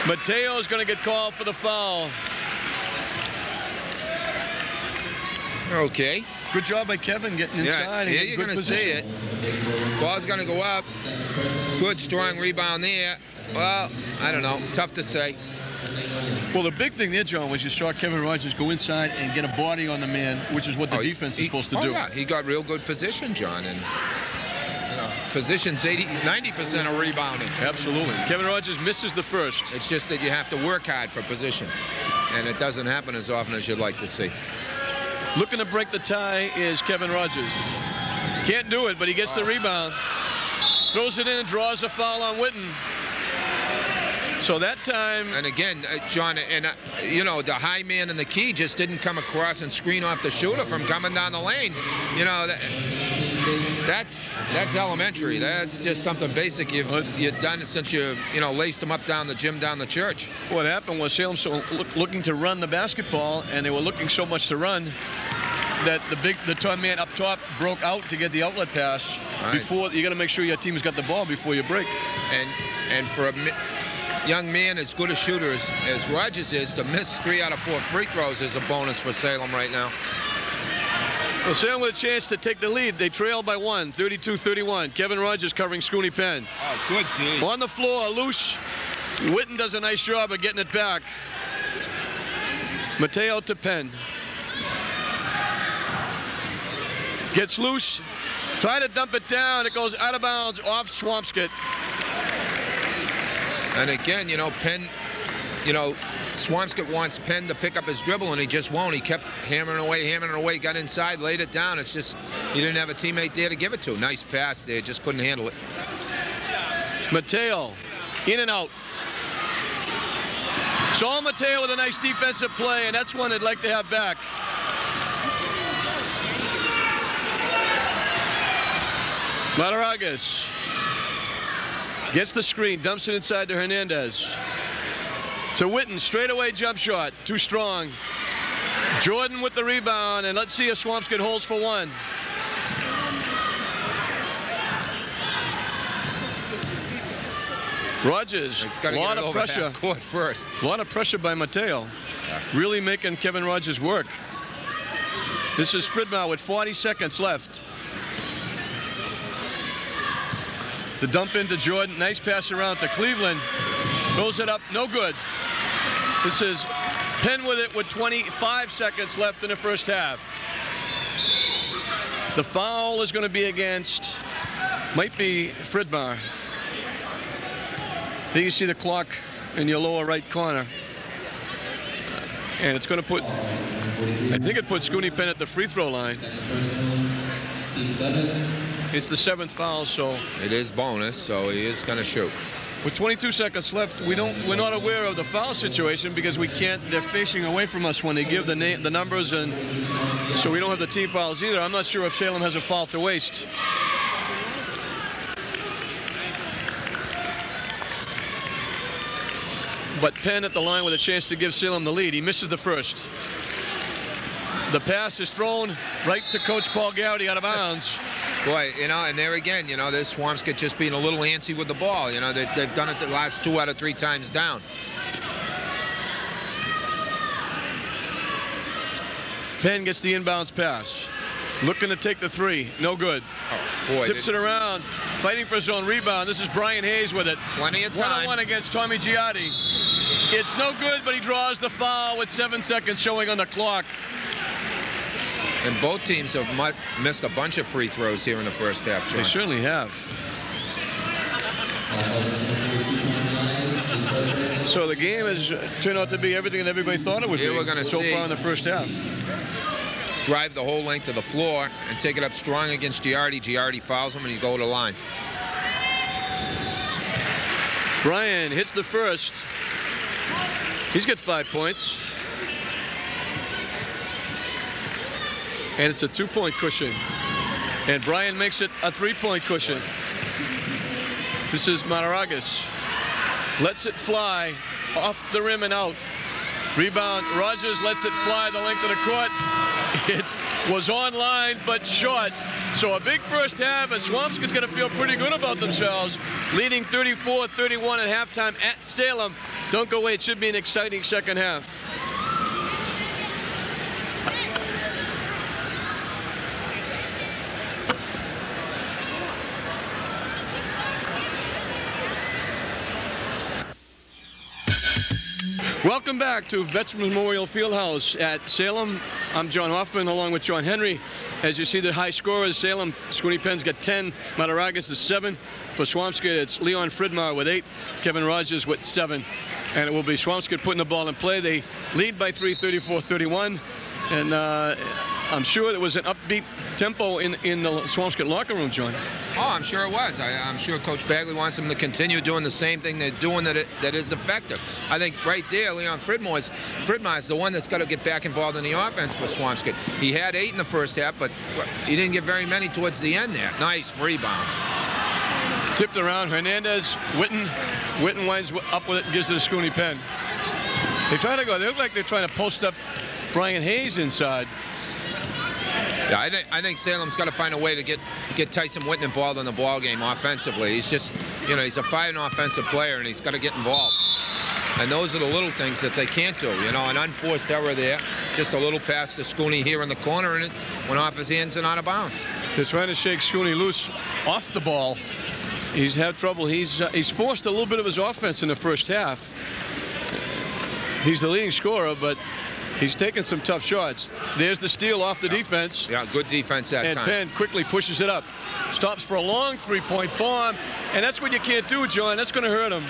Mateo's going to get called for the foul. Okay. Good job by Kevin getting inside. Yeah, you're going to see it. Ball's going to go up. Good, strong rebound there. Well, I don't know. Tough to say. Well, the big thing there, John, was you saw Kevin Rogers go inside and get a body on the man, which is what the defense is supposed to do. Yeah, he got real good position, John. And you know, position's 90% of rebounding. Absolutely. Kevin Rogers misses the first. It's just that you have to work hard for position. And it doesn't happen as often as you'd like to see. Looking to break the tie is Kevin Rogers. Can't do it, but he gets the rebound. Throws it in and draws a foul on Whitten. So that time... And again, John, and you know, the high man in the key just didn't come across and screen off the shooter from coming down the lane. You know, that's elementary. That's just something basic you've done since you laced them up down the gym, down the church. What happened was Salem looking to run the basketball, and they were looking so much to run that the top man up top broke out to get the outlet pass. Right. Before you got to make sure your team's got the ball before you break. And for a young man as good a shooter as Rogers is, to miss 3 out of 4 free throws is a bonus for Salem right now. Well, Salem with a chance to take the lead. They trail by 1, 32-31. Kevin Rogers covering Scooney Penn. Oh, good team. On the floor, loose. Whitten does a nice job of getting it back. Mateo to Penn. Gets loose. Try to dump it down. It goes out of bounds off Swampscott. And again, Penn, Swampscott wants Penn to pick up his dribble, and he just won't. He kept hammering away, got inside, laid it down. It's just he didn't have a teammate there to give it to. Nice pass there, just couldn't handle it. Mateo, in and out. Saul Mateo with a nice defensive play, and that's one they'd like to have back. Mataragas gets the screen, dumps it inside to Hernandez. To Whitten, straightaway jump shot, too strong. Jordan with the rebound, and let's see if Swampscott holds for 1. Rogers, a lot of pressure. Court first. A lot of pressure by Mateo. Really making Kevin Rogers work. This is Fridmar with 40 seconds left. The dump into Jordan. Nice pass around to Cleveland. Goes it up. No good. This is Penn with it with 25 seconds left in the first half. The foul is going to be against, might be Fridmar. There you see the clock in your lower right corner. And it's going to put, I think it puts Scooney Penn at the free throw line. It's the 7th foul, so it is bonus, so he is going to shoot. With 22 seconds left, we're not aware of the foul situation because we can't. They're facing away from us when they give the numbers, and so we don't have the team fouls either. I'm not sure if Salem has a foul to waste. But Penn at the line with a chance to give Salem the lead. He misses the first. The pass is thrown right to Coach Paul Gowdy out of bounds. Boy, and there again, this Swampscott just being a little antsy with the ball. They've done it the last 2 out of 3 times down. Penn gets the inbounds pass. Looking to take the 3. No good. Oh, boy. Tips it around. Fighting for his own rebound. This is Brian Hayes with it. Plenty of time. 1-on-1 against Tommy Giotti. It's no good, but he draws the foul with 7 seconds showing on the clock. And both teams have missed a bunch of free throws here in the first half, John. They certainly have. So the game has turned out to be everything that everybody thought it would be. We're going to so far in the first half. Drive the whole length of the floor and take it up strong against Giardi. Giardi fouls him, and you go to the line. Brian hits the first. He's got 5 points. And it's a 2-point cushion. And Brian makes it a 3-point cushion. This is Mataragas. Lets it fly off the rim and out. Rebound. Rogers lets it fly the length of the court. It was online, but short. So a big first half, and Swampscott's going to feel pretty good about themselves. Leading 34-31 at halftime at Salem. Don't go away. It should be an exciting second half. Welcome back to Veterans Memorial Fieldhouse at Salem. I'm John Hoffman along with John Henry. As you see, the high scorers, Salem, Scooney Penn's got 10, Mataragas is 7. For Swampscott, it's Leon Fridmar with 8, Kevin Rogers with 7. And it will be Swampscott putting the ball in play. They lead by 3, 34-31. And I'm sure there was an upbeat tempo in the Swampscott locker room, John. Oh, I'm sure it was. I'm sure Coach Bagley wants them to continue doing the same thing they're doing that is effective. I think right there, Leon Fridmar's the one that's got to get back involved in the offense for Swampscott. He had 8 in the first half, but he didn't get very many towards the end there. Nice rebound. Tipped around, Hernandez, Whitten. Whitten winds up with it and gives it to Scooney Penn. They try to go. They look like they're trying to post up Brian Hayes inside. Yeah, I think Salem's got to find a way to get Tyson Whitten involved in the ball game offensively. He's just, he's a fine offensive player, and he's got to get involved. And those are the little things that they can't do. An unforced error there, just a little pass to Scooney here in the corner, and it went off his hands and out of bounds. They're trying to shake Scooney loose off the ball. He's had trouble. He's forced a little bit of his offense in the first half. He's the leading scorer, but he's taken some tough shots. There's the steal off the defense. Yeah, good defense that time. And Penn quickly pushes it up. Stops for a long three-point bomb. And that's what you can't do, John. That's going to hurt him.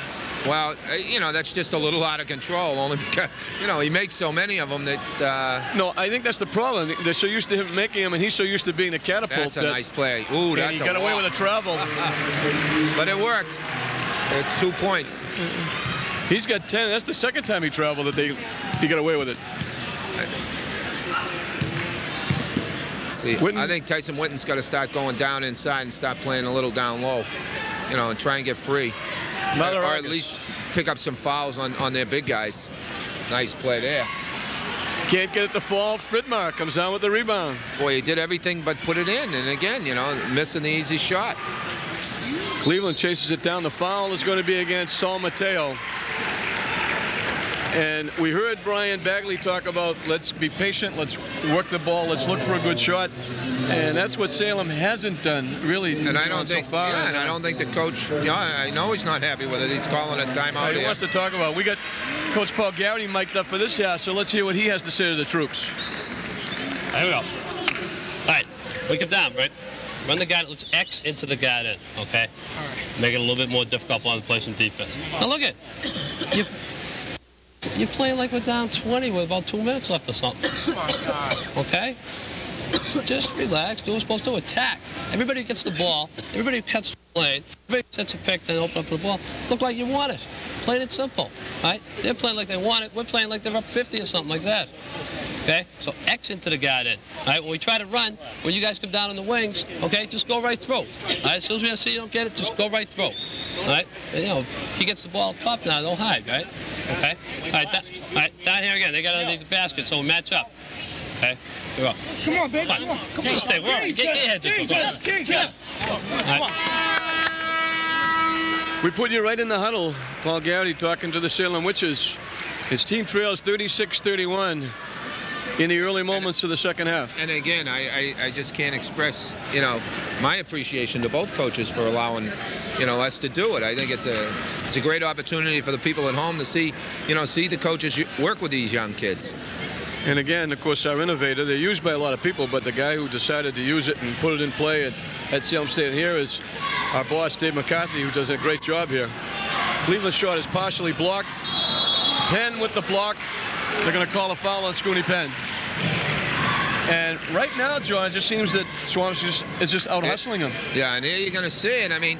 Well, that's just a little out of control, only because, he makes so many of them that... No, I think that's the problem. They're so used to him making them, and he's so used to being the catapult. That's a nice play. Ooh, that's he got away with a travel. But it worked. It's 2 points. He's got 10. That's the second time he traveled that he got away with it. See, I think Tyson Whitten's got to start going down inside and stop playing a little down low, and try and get free. Or at least pick up some fouls on their big guys. Nice play there. Can't get it to fall. Fridmar comes down with the rebound. Boy, he did everything but put it in. And again, missing the easy shot. Cleveland chases it down. The foul is going to be against Saul Mateo. And we heard Brian Bagley talk about let's be patient, let's work the ball, let's look for a good shot. And that's what Salem hasn't done, really, and I don't think, so far. Yeah, and I don't think the coach, I know he's not happy with it. He's calling a timeout. He wants to talk about it. We got Coach Paul Garrity mic'd up for this half, so let's hear what he has to say to the troops. Here we go. All right, we come down, right? Run the guy, let's X into the guy in, okay? All right. Make it a little bit more difficult on the play some defense. Now look at you're playing like we're down 20 with about 2 minutes left or something. Oh my God. Okay? Just relax. Do what's supposed to attack. Everybody gets the ball. Everybody cuts the lane. Everybody sets a pick, then open up for the ball. Look like you want it. Plain and simple. Right? They're playing like they want it. We're playing like they're up 50 or something like that. Okay? So X into the guy then. All right? When we try to run, when you guys come down in the wings, okay, just go right through. All right? As soon as we see you don't get it, just go right through. All right? And, if he gets the ball up top now, they'll hide, right? Okay? All right, down here again. They got underneath the basket, so we match up. Okay? Here we go. Come on, baby. Come on. Come on. Stay. We're all right. Get your heads into it. All right. We put you right in the huddle. Paul Garrity talking to the Salem Witches. His team trails 36-31 in the early moments of the second half. And again, I just can't express, my appreciation to both coaches for allowing, us to do it. I think it's a great opportunity for the people at home to see, see the coaches work with these young kids. And again, of course, our innovator, they're used by a lot of people, but the guy who decided to use it and put it in play at Salem State here is our boss, Dave McCarthy, who does a great job here. Cleveland's shot is partially blocked. Penn with the block. They're going to call a foul on Scooney Penn. And right now, John, it just seems that Swampscott is just out hustling him. Yeah, and here you're going to see it. I mean,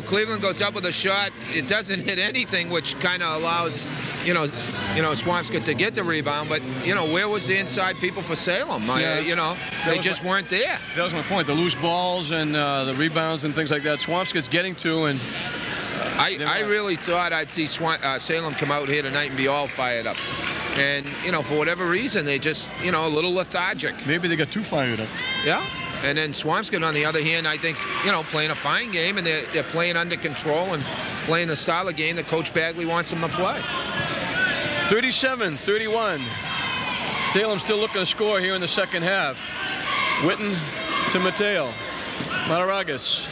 Cleveland goes up with a shot. It doesn't hit anything, which kind of allows, Swampscott to get the rebound. But, where was the inside people for Salem? They just weren't there. That was my point. The loose balls and the rebounds and things like that. Swampscott's getting to, and I really thought I'd see Salem come out here tonight and be all fired up. And, for whatever reason, they just, a little lethargic. Maybe they got too fired up. Yeah. And then Swampscott, on the other hand, I think, playing a fine game, and they're playing under control and playing the style of game that Coach Bagley wants them to play. 37-31. Salem still looking to score here in the second half. Whitten to Mateo. Mataragas.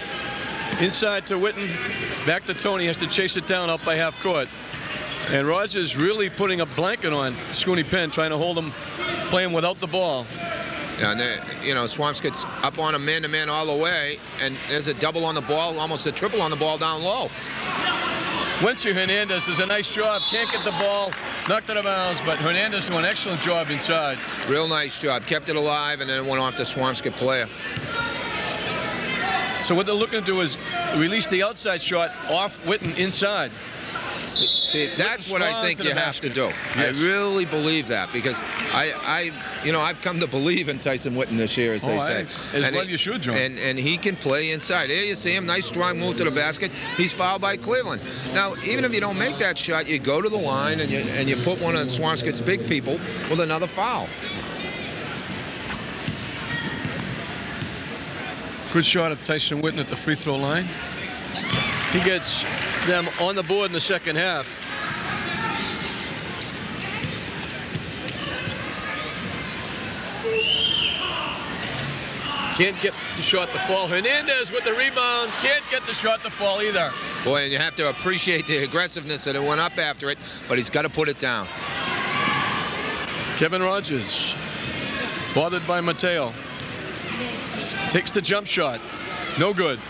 Inside to Whitten. Back to Tony. Has to chase it down up by half court. And Rogers really putting a blanket on Scooney Penn, trying to hold him, playing without the ball. Yeah, and Swampscott's up on a man-to-man all the way, and there's a double on the ball, almost a triple on the ball down low. Wency Hernandez does a nice job. Can't get the ball, knocked it out of bounds, but Hernandez doing an excellent job inside. Real nice job. Kept it alive, and then went off the Swampscott player. So what they're looking to do is release the outside shot off Whitten inside. See, that's what I think you have to do. Yes. I really believe that, because I've come to believe in Tyson Whitten this year, as they say. As well you should, John. And he can play inside. Here you see him, nice strong move to the basket. He's fouled by Cleveland. Now, even if you don't make that shot, you go to the line and you put one of Swampscott's big people with another foul. Good shot of Tyson Whitten at the free throw line. He gets them on the board in the second half. Can't get the shot to fall. Hernandez with the rebound. Can't get the shot to fall either. Boy, and you have to appreciate the aggressiveness that it went up after it, but he's got to put it down. Kevin Rogers, bothered by Mateo. Takes the jump shot. No good.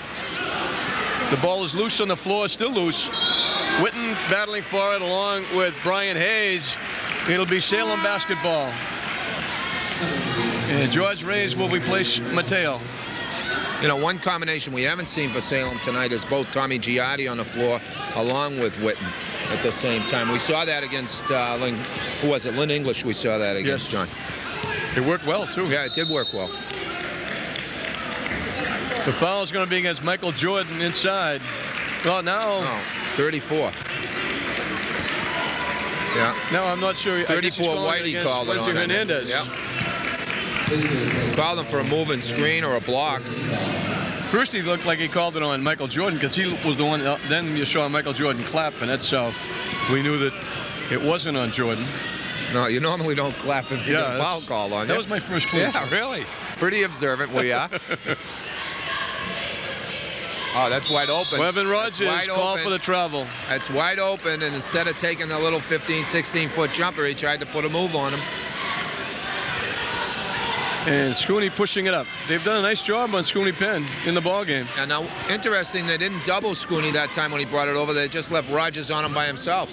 The ball is loose on the floor, still loose. Whitten battling for it along with Brian Hayes. It'll be Salem basketball. And George Reyes will replace Mateo. You know, one combination we haven't seen for Salem tonight is both Tommy Giardi on the floor along with Whitten at the same time. We saw that against, who was it? Lynn English we saw that against, yes. John. It worked well, too. Yeah, it did work well. The foul is going to be against Michael Jordan inside. Well, now... No, 34. Yeah. No, I'm not sure. 34, Whitey called it on Hernandez. Yeah. Called him for a moving screen or a block. First, he looked like he called it on Michael Jordan because he was the one. Then you saw Michael Jordan clap, and that's how we knew that it wasn't on Jordan. No, you normally don't clap if you get a foul call on you. That was my first clue. Yeah, really. Pretty observant we are. Oh, that's wide open. Evan Rogers called for the travel. That's wide open, and instead of taking the little 15, 16-foot jumper, he tried to put a move on him. And Scooney pushing it up. They've done a nice job on Scooney Penn in the ballgame. And now, interesting, they didn't double Scooney that time when he brought it over. They just left Rogers on him by himself.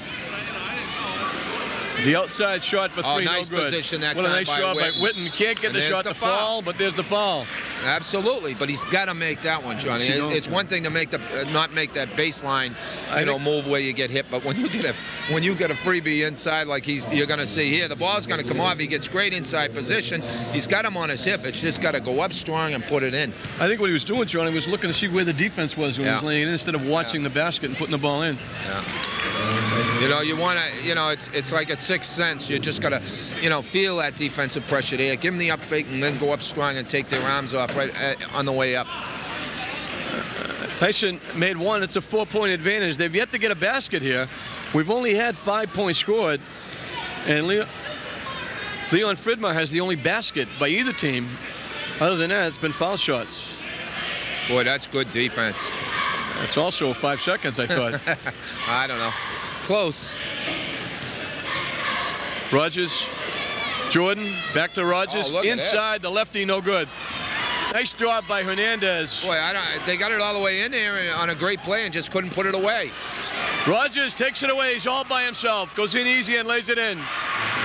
The outside shot for three, nice no good. Position that what time a nice shot by Whitten. Can't get the shot to fall, but there's the foul. Absolutely, but he's got to make that one, Johnny. It's one thing to make the not make that baseline, move where you get hit, but when you get a freebie inside like you're going to see here, the ball's going to come off. He gets great inside position. He's got him on his hip. It's just got to go up strong and put it in. I think what he was doing, Johnny, was looking to see where the defense was when he was laying in instead of watching the basket and putting the ball in. Yeah. You know, you want to, it's like a sixth sense. You just got to, feel that defensive pressure there. Give them the up fake and then go up strong and take their arms off right on the way up. Tyson made one. It's a 4-point advantage. They've yet to get a basket here. We've only had 5 points scored. And Leon Fridmar has the only basket by either team. Other than that, it's been foul shots. Boy, that's good defense. That's also 5 seconds, I thought. I don't know. Close. Rogers. Jordan. Back to Rogers. Inside the lefty, no good. Nice job by Hernandez. Boy, they got it all the way in there on a great play and just couldn't put it away. Rogers takes it away. He's all by himself. Goes in easy and lays it in.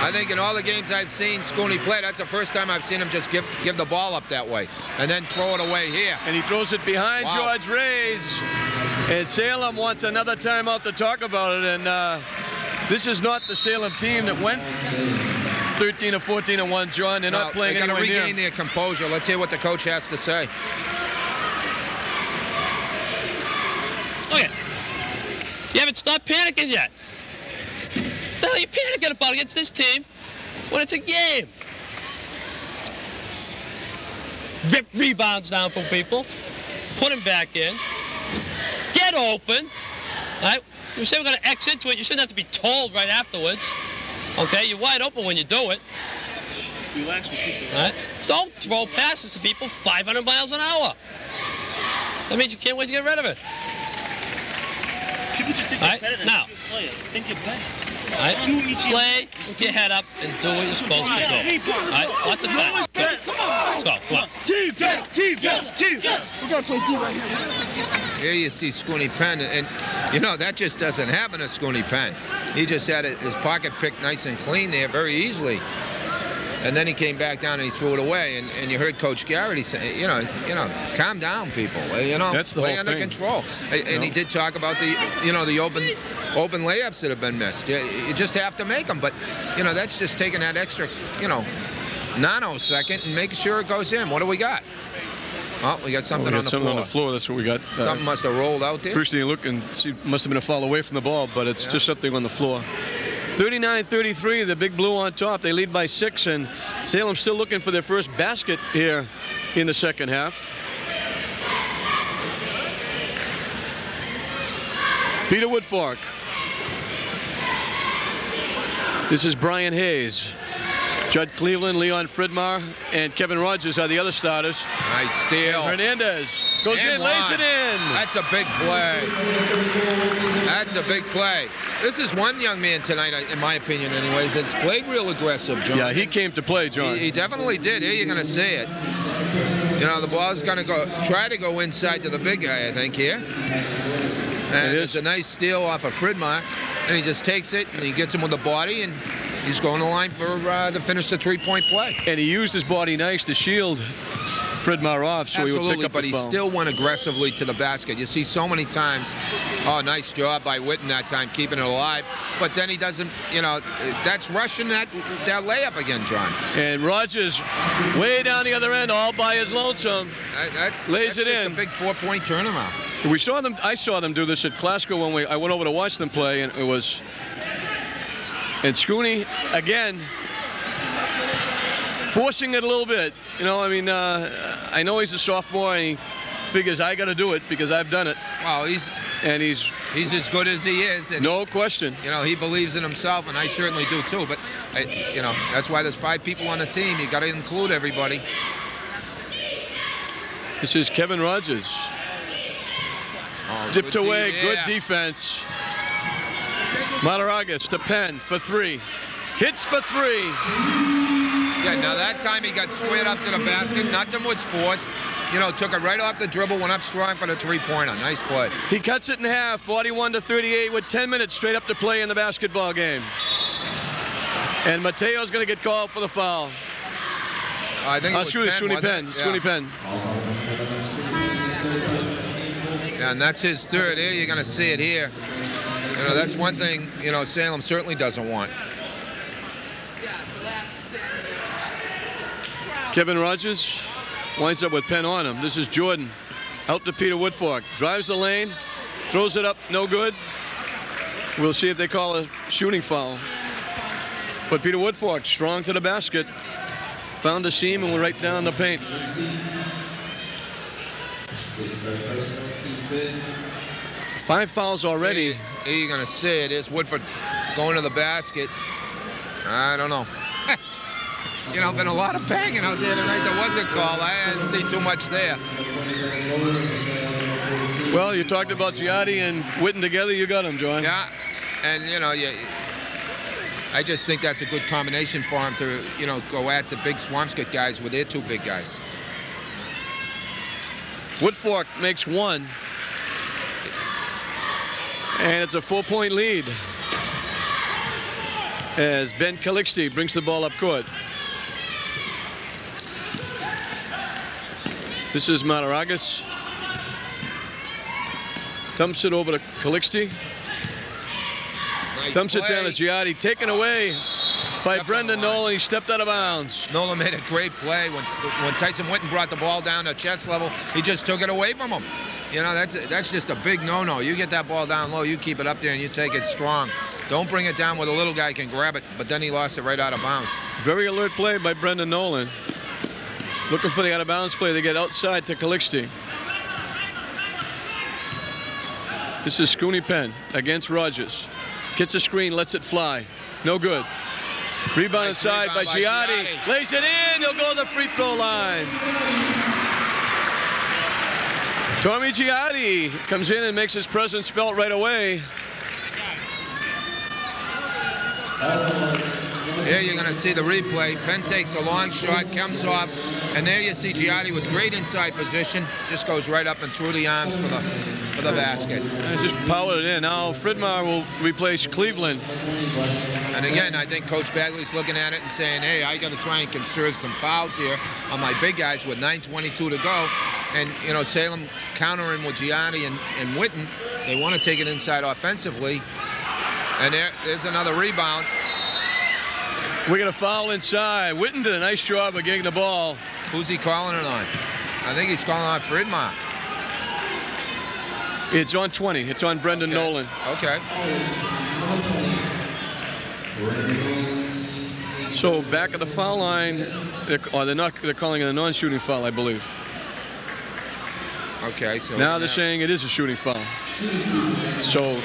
I think in all the games I've seen Scooney play, that's the first time I've seen him just give the ball up that way and then throw it away here. And he throws it behind George Reyes. And Salem wants another timeout to talk about it. And this is not the Salem team that went 13 or 14 and 1, John. They're not playing anywhere near. They got to regain their composure. Let's hear what the coach has to say. Look at it. You haven't stopped panicking yet. What the hell are you panicking about against this team when it's a game? Rip rebounds down from people. Put them back in. Get open. All right? You say we're going to X into it. You shouldn't have to be told right afterwards. Okay? You're wide open when you do it. Relax, we'll keep it. All right? Don't throw passes to people 500 miles an hour. That means you can't wait to get rid of it. People just think you're better than your players. Think you're better. All right. Play with your head up and do what you're supposed to do. All right. Lots of time. Go. Let's go. Come on. Team. We got to play D right here. Here you see Scooney Penn, and you know that just doesn't happen to Scooney Penn. He just had his pocket picked nice and clean there very easily. And then he came back down and he threw it away. And you heard Coach Garrett say, you know, calm down, people. You know, that's the play whole under thing. Control. And he did talk about the open layups that have been missed. You just have to make them. But you know, that's just taking that extra, nanosecond and making sure it goes in. What do we got? Oh, we got something on the floor. On the floor. That's what we got. Something must have rolled out there. First thing you look and see, must have been a foul away from the ball, but it's just something on the floor. 39-33, the Big Blue on top. They lead by 6, and Salem still looking for their first basket here in the second half. Peter Woodfork. This is Brian Hayes. Judd Cleveland, Leon Fridmar, and Kevin Rogers are the other starters. Nice steal. And Hernandez goes in, lays it in. That's a big play. That's a big play. This is one young man tonight, in my opinion anyways, that's played real aggressive, John. Yeah, he came to play, John. He definitely did. Here you're going to see it. You know, the ball's going to try to go inside to the big guy, I think, here. And it's a nice steal off of Fridmar. And he just takes it, and he gets him with the body, and he's going to the line for to finish the three-point play. And he used his body nice to shield Fridmar off, so absolutely, he would pick up but the he foul. still went aggressively to the basket. You see so many times, oh, nice job by Whitten that time, keeping it alive. But then he doesn't, that's rushing that layup again, John. And Rogers way down the other end, all by his lonesome. That's lays it just in. a big 4-point turnaround. We saw them. I saw them do this at Glasgow when I went over to watch them play, and it was. And Scooney again, forcing it a little bit. I know he's a sophomore, and he figures I got to do it because I've done it. Well, he's as good as he is. And no question. He believes in himself, and I certainly do too. But that's why there's 5 people on the team. You got to include everybody. This is Kevin Rogers. Oh, dipped away, good defense. Mataragas to Penn for 3. Hits for 3. Yeah, now that time he got squared up to the basket. Nothing was forced. Took it right off the dribble, went up strong for the three-pointer. Nice play. He cuts it in half, 41-38 with 10 minutes straight up to play in the basketball game. And Mateo's going to get called for the foul. I think it was Scooney Penn. Yeah. Scooney Penn. And that's his third. Here you're going to see it here. That's one thing, Salem certainly doesn't want. Kevin Rogers winds up with Penn on him. This is Jordan. Out to Peter Woodfork. Drives the lane. Throws it up. No good. We'll see if they call a shooting foul. But Peter Woodfork strong to the basket. Found the seam and went right down the paint. Five fouls already. Here you're going to see it. Is Woodford going to the basket? I don't know. Been a lot of banging out there tonight. There was a call. I didn't see too much there. Well, you talked about Giardi and Whitten together. You got him, John. Yeah, and I just think that's a good combination for him to, go at the big Swampscott guys with their 2 big guys. Woodfork makes 1. And it's a 4-point lead as Ben Calixte brings the ball up court. This is Mataragas. Dumps it over to Calixte. Nice Dumps play. it down to Giardi. Taken away by Brendan Nolan. He stepped out of bounds. Nolan made a great play. When Tyson Whitten brought the ball down to chest level, he just took it away from him. That's just a big no-no. You get that ball down low, you keep it up there, and you take it strong. Don't bring it down where the little guy can grab it, but then he lost it right out of bounds. Very alert play by Brendan Nolan. Looking for the out-of-bounds play. They get outside to Calixte. This is Scooney Penn against Rogers. Gets a screen, lets it fly. No good. Rebound inside by Giardi. Lays it in. He'll go to the free throw line. Tommy Giardi comes in and makes his presence felt right away. Here you're going to see the replay. Penn takes a long shot, comes off And there you see Giotti with great inside position. Just goes right up and through the arms for the basket. Just powered it in. Now Fridmar will replace Cleveland. And again, I think Coach Bagley's looking at it and saying, hey, I got to try and conserve some fouls here on my big guys with 9:22 to go. And, you know, Salem countering with Giotti and Whitten. They want to take it inside offensively. And there's another rebound. We're going to foul inside. Whitten did a nice job of getting the ball. Who's he calling it on? I think he's calling on Fridmar. It's on 20. It's on Brendan Nolan. Okay. So back at the foul line, they're calling it a non-shooting foul, I believe. Okay, so now they're saying it is a shooting foul. So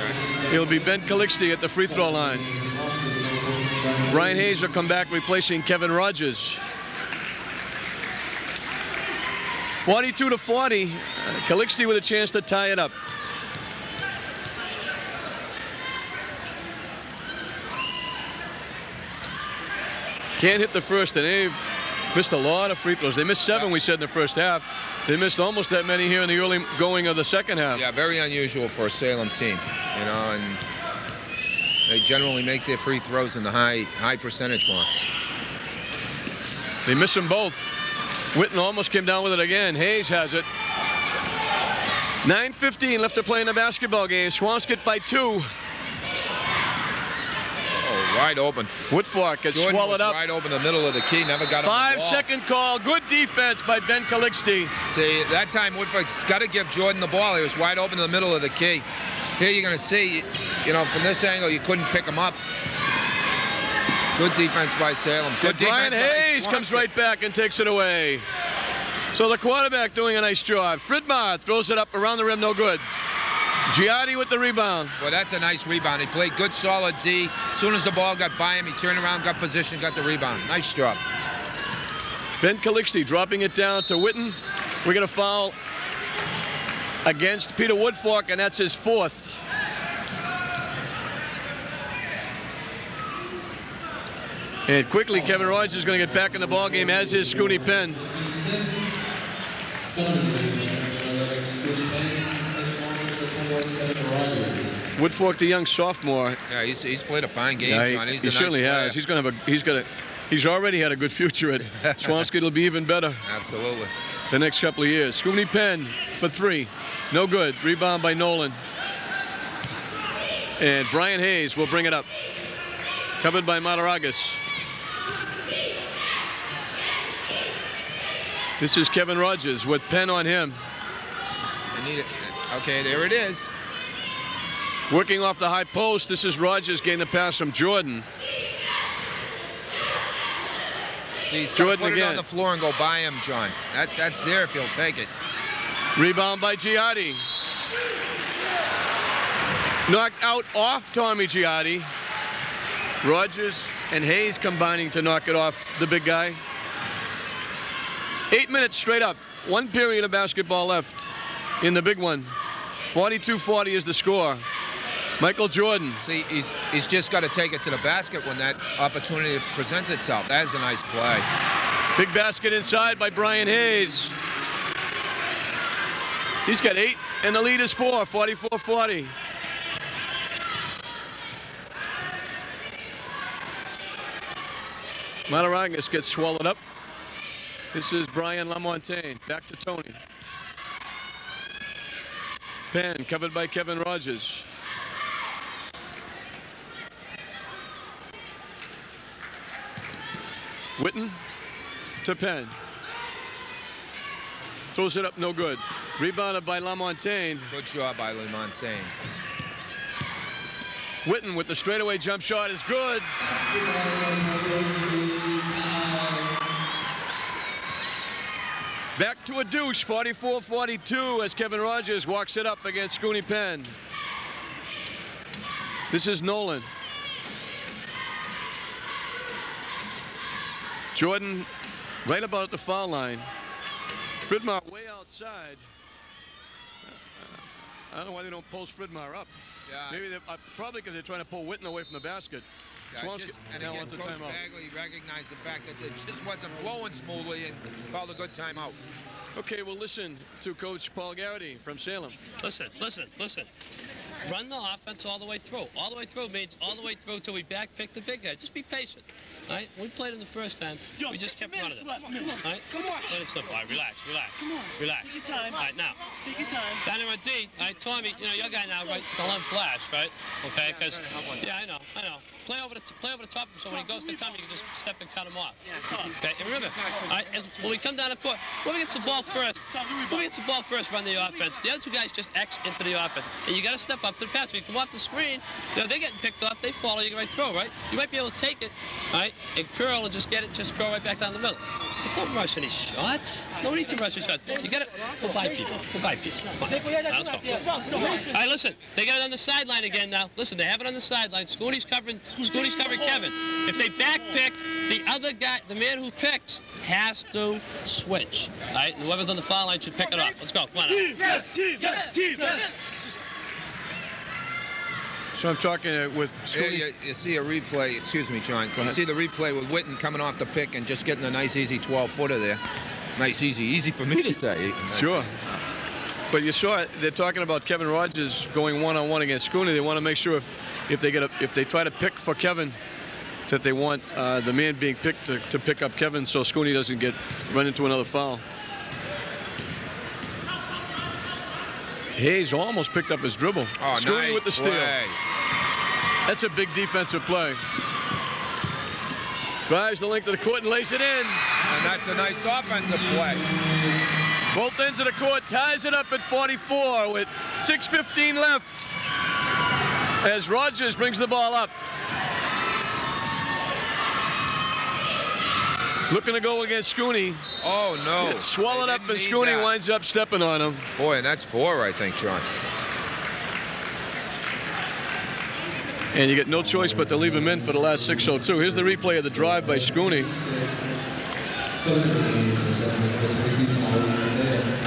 it'll be Ben Calixte at the free throw line. Brian Hayes will come back replacing Kevin Rogers. 42-40. Calixte with a chance to tie it up. Can't hit the first, and they missed a lot of free throws. They missed 7, we said, in the first half. They missed almost that many here in the early going of the second half. Yeah, very unusual for a Salem team, you know, and they generally make their free throws in the high percentage marks. They miss them both. Whitten almost came down with it again. Hayes has it. 9:15 left to play in the basketball game. Swampscott by 2. Wide open. Woodfork gets Jordan swallowed was up. Right open the middle of the key. Never got him. 5-second call. Good defense by Ben Calixte. See, that time Woodfork's got to give Jordan the ball. He was wide open in the middle of the key. Here you're going to see, you know, from this angle, you couldn't pick him up. Good defense by Salem. Good defense. Brian Hayes comes right back and takes it away. So the quarterback doing a nice job. Fridmar throws it up around the rim, no good. Giotti with the rebound. Well, that's a nice rebound. He played good, solid D. As soon as the ball got by him, he turned around, got position, got the rebound. Nice job. Ben Calixte dropping it down to Whitten. We're going to foul against Peter Woodfork, and that's his 4th. And quickly, Kevin Rogers is going to get back in the ballgame, as is Scooney Penn. Woodfork, the young sophomore. Yeah, he's played a fine game, John. He certainly has. He's already had a good future at Swampscott. It'll be even better. Absolutely. The next couple of years. Scooney Penn for 3. No good. Rebound by Nolan. And Brian Hayes will bring it up. Covered by Mataragas. This is Kevin Rogers with Penn on him. I need it. Okay, there it is. Working off the high post, this is Rogers getting the pass from Jordan. See, he's Jordan put again. it on the floor and go by him, John. That's there if he'll take it. Rebound by Giotti. Knocked out off Tommy Giotti. Rogers and Hayes combining to knock it off the big guy. 8 minutes straight up. 1 period of basketball left in the big one. 42-40 is the score. Michael Jordan. See, he's just got to take it to the basket when that opportunity presents itself. That is a nice play. Big basket inside by Brian Hayes. He's got 8, and the lead is 4, 44-40. Mataragas gets swallowed up. This is Brian Lamontagne. Back to Tony. Penn covered by Kevin Rogers. Whitten to Penn. Throws it up, no good. Rebounded by Lamontagne. Good job by Lamontagne. Whitten with the straightaway jump shot is good. Back to a douche, 44-42 as Kevin Rogers walks it up against Scooney Penn. This is Nolan. Jordan right about at the foul line. Fridmar way outside. I don't know why they don't post Fridmar up. Yeah. Maybe probably because they're trying to pull Whitten away from the basket. And again, Coach Bagley recognized the fact that it just wasn't flowing smoothly and called a good timeout. Okay, we'll listen to Coach Paul Garrity from Salem. Listen. Run the offense all the way through. All the way through means all the way through till we backpick the big guy. Just be patient. All right? When we played him the first time, we just kept running it. All right? Come on. Let it slip. All right, relax. Come on. Relax. Take your time. All right, now. Take your time. Down there on D, all right, Tommy, you know, your guy now, right? Don't let him flash, right? Okay? Because, yeah, I know. Play over the top of him so when he goes to come, you can just step and cut him off. Okay? And remember, when we come down the court, whoever gets the ball first, run the offense. The other two guys just X into the offense. And you got to step up to the pass. When you come off the screen, you know, they're getting picked off, they follow, you can right throw, right? You might be able to take it, all right, and curl and just get it, just throw right back down the middle. But don't rush any shots. No need to rush any shots. You got to go by people. Come on. Now, let's go. All right, listen. They got it on the sideline again now. Listen, they have it on the sideline. Scooty's covering Kevin. If they back pick, the other guy, the man who picks, has to switch. All right, and whoever's on the foul line should pick it up. Let's go. Come on. So I'm talking with Scooty. You see a replay, excuse me, John. You see the replay with Whitten coming off the pick and just getting a nice, easy 12-footer there. Nice, easy for me to say. Sure. But you saw it. They're talking about Kevin Rogers going one-on-one against Scooney. They want to make sure if they try to pick for Kevin, that they want the man being picked to pick up Kevin so Scooney doesn't run into another foul. Hayes almost picked up his dribble. Oh, Scooney nice with the steal. play. That's a big defensive play. Drives the length of the court and lays it in. And that's a nice offensive play. Both ends of the court, ties it up at 44 with 6:15 left as Rogers brings the ball up. Looking to go against Scooney. Oh, no. It's swallowed up, and Scooney winds up stepping on him. Boy, and that's 4, I think, John. And you get no choice but to leave him in for the last 6:02. Here's the replay of the drive by Scooney.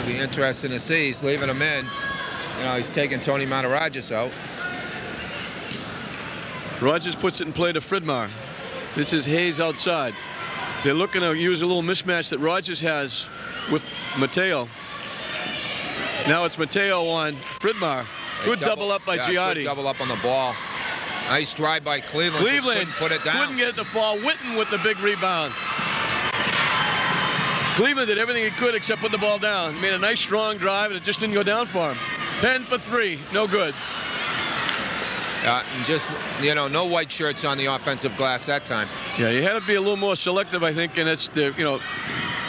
Be interesting to see. He's leaving him in. You know, he's taking Tony Matarajas out. Rogers puts it in play to Fridmar. This is Hayes outside. They're looking to use a little mismatch that Rogers has with Mateo. Now it's Mateo on Fridmar. Good double up by Giardi. Good double up on the ball. Nice drive by Cleveland. Cleveland put it down. Couldn't get it to fall. Whitten with the big rebound. Cleveland did everything he could except put the ball down. Made a nice strong drive and it just didn't go down for him. Penn for 3. No good. And just, you know, no white shirts on the offensive glass that time. Yeah, you had to be a little more selective, I think, and it's the, you know,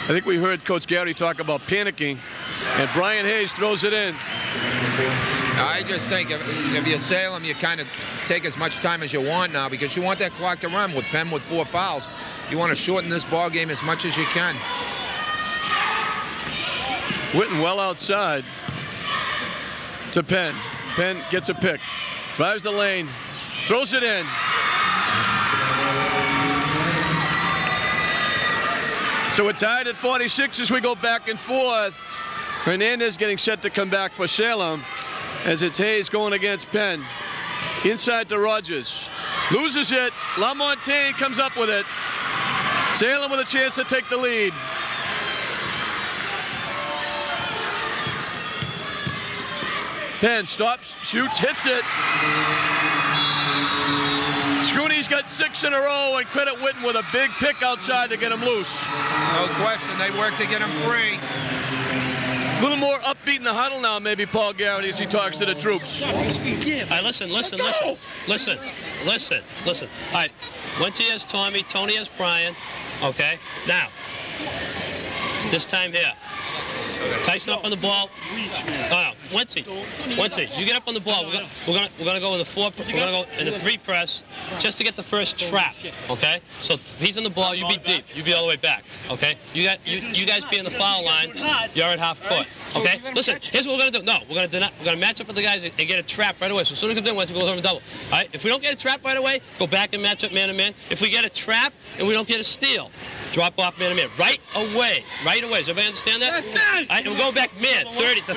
I think we heard Coach Garrity talk about panicking, and Brian Hayes throws it in. I just think if you're Salem, you kind of take as much time as you want now because you want that clock to run with Penn with 4 fouls. You want to shorten this ball game as much as you can. Whitten well outside to Penn. Penn gets a pick. Drives the lane, throws it in. So we're tied at 46 as we go back and forth. Hernandez getting set to come back for Salem as it's Hayes going against Penn. Inside to Rogers. Loses it. LaMontagne comes up with it. Salem with a chance to take the lead. Penn stops, shoots, hits it. Scooney's got 6 in a row, and credit Whitten with a big pick outside to get him loose. No question, they work to get him free. A little more upbeat in the huddle now, maybe Paul Garrity, as he talks to the troops. All right, listen. All right, once he has Tommy, Tony has Brian. Okay, now, this time here. Tyson up on the ball. Whitten, you get up on the ball. We're gonna go in the 4. We're gonna go in the 3 press just to get the first trap. Okay. So he's on the ball. You be deep. You be all the way back. Okay. You guys be in the foul line. You're at half court. Okay. Listen. Here's what we're gonna do. No, we're gonna match up with the guys and get a trap right away. So as soon as it comes in, once it goes over the double. All right. If we don't get a trap right away, go back and match up man to man. If we get a trap and we don't get a steal, drop off man to man right away. Does everybody understand that? All right, and we're going back man, 30, the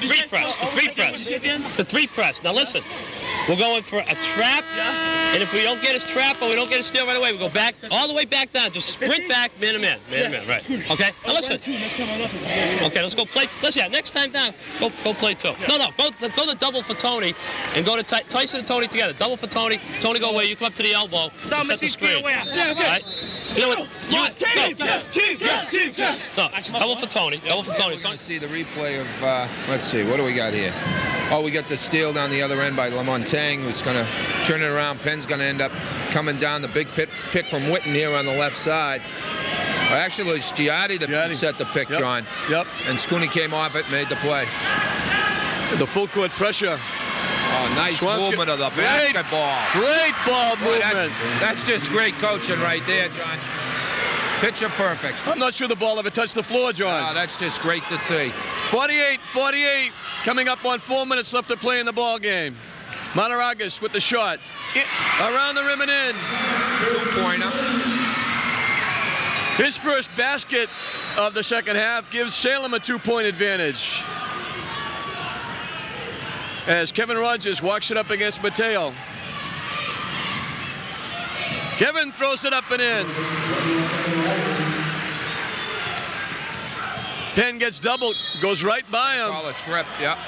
3 press. Now listen, We're going for a trap, and if we don't get his trap or we don't get his steal right away, we go back, all the way back down. Just sprint back, man to man, right. Okay, now listen. Okay, let's go play. Listen, yeah, next time down, go play 2. No, go to double for Tony, and go to Tyson and Tony together. Double for Tony. Tony go away. You come up to the elbow. Set the screen. Yeah, okay. Right? No, double for Tony. Double for Tony. We're going to see the replay of. Let's see. What do we got here? Oh, we got the steal down the other end by Lamontagne, who's going to turn it around. Penn's going to end up coming down the big pick from Whitten here on the left side. Actually, it's Giatti that set the pick, John. Yep. And Scooney came off it, made the play. The full court pressure. Oh, nice movement of the basketball. Great ball movement. That's just great coaching right there, John. Picture perfect. I'm not sure the ball ever touched the floor, John. Oh, that's just great to see. 48-48, coming up on 4 minutes left to play in the ball game. Mataragas with the shot. Around the rim and in. 2-pointer. His first basket of the second half gives Salem a 2-point advantage. As Kevin Rogers walks it up against Mateo. Kevin throws it up and in. Penn gets doubled, goes right by him. Call a trip, yeah.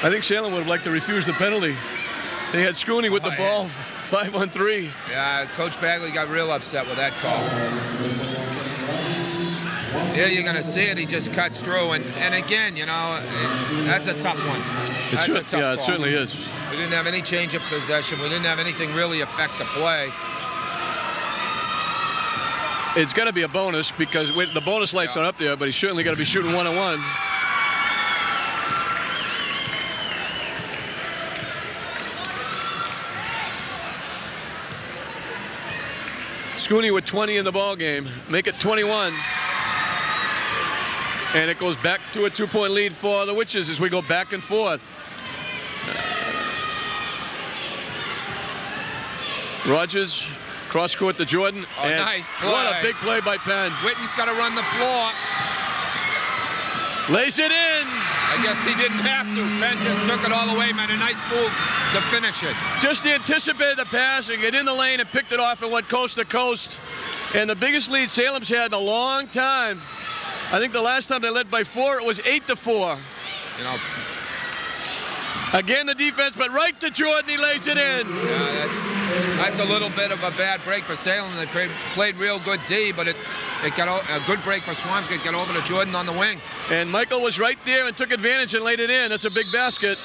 I think Salem would have liked to refuse the penalty. They had Scooney with the ball, 5-on-3. Yeah, Coach Bagley got real upset with that call. Yeah, you're going to see it. He just cuts through. And again, you know, that's a tough one. That's a tough call. It certainly is. We didn't have any change of possession. We didn't have anything really affect the play. It's got to be a bonus because the bonus lights aren't up there, but he's certainly got to be shooting 1-on-1. Scooney with 20 in the ball game. Make it 21. And it goes back to a 2-point lead for the Witches as we go back and forth. Rogers, cross court to Jordan. Oh, and nice play. What a big play by Penn. Whitten's got to run the floor. Lays it in. I guess he didn't have to. Penn just took it all the way, made a nice move to finish it. Just anticipated the passing, get in the lane and picked it off and went coast to coast. And the biggest lead Salem's had in a long time. I think the last time they led by 4, it was 8-4. You know. Again, the defense, but right to Jordan, he lays it in. Yeah, that's a little bit of a bad break for Salem. They played real good D, but it got a good break for Swampscott. Got over to Jordan on the wing. And Michael was right there and took advantage and laid it in. That's a big basket.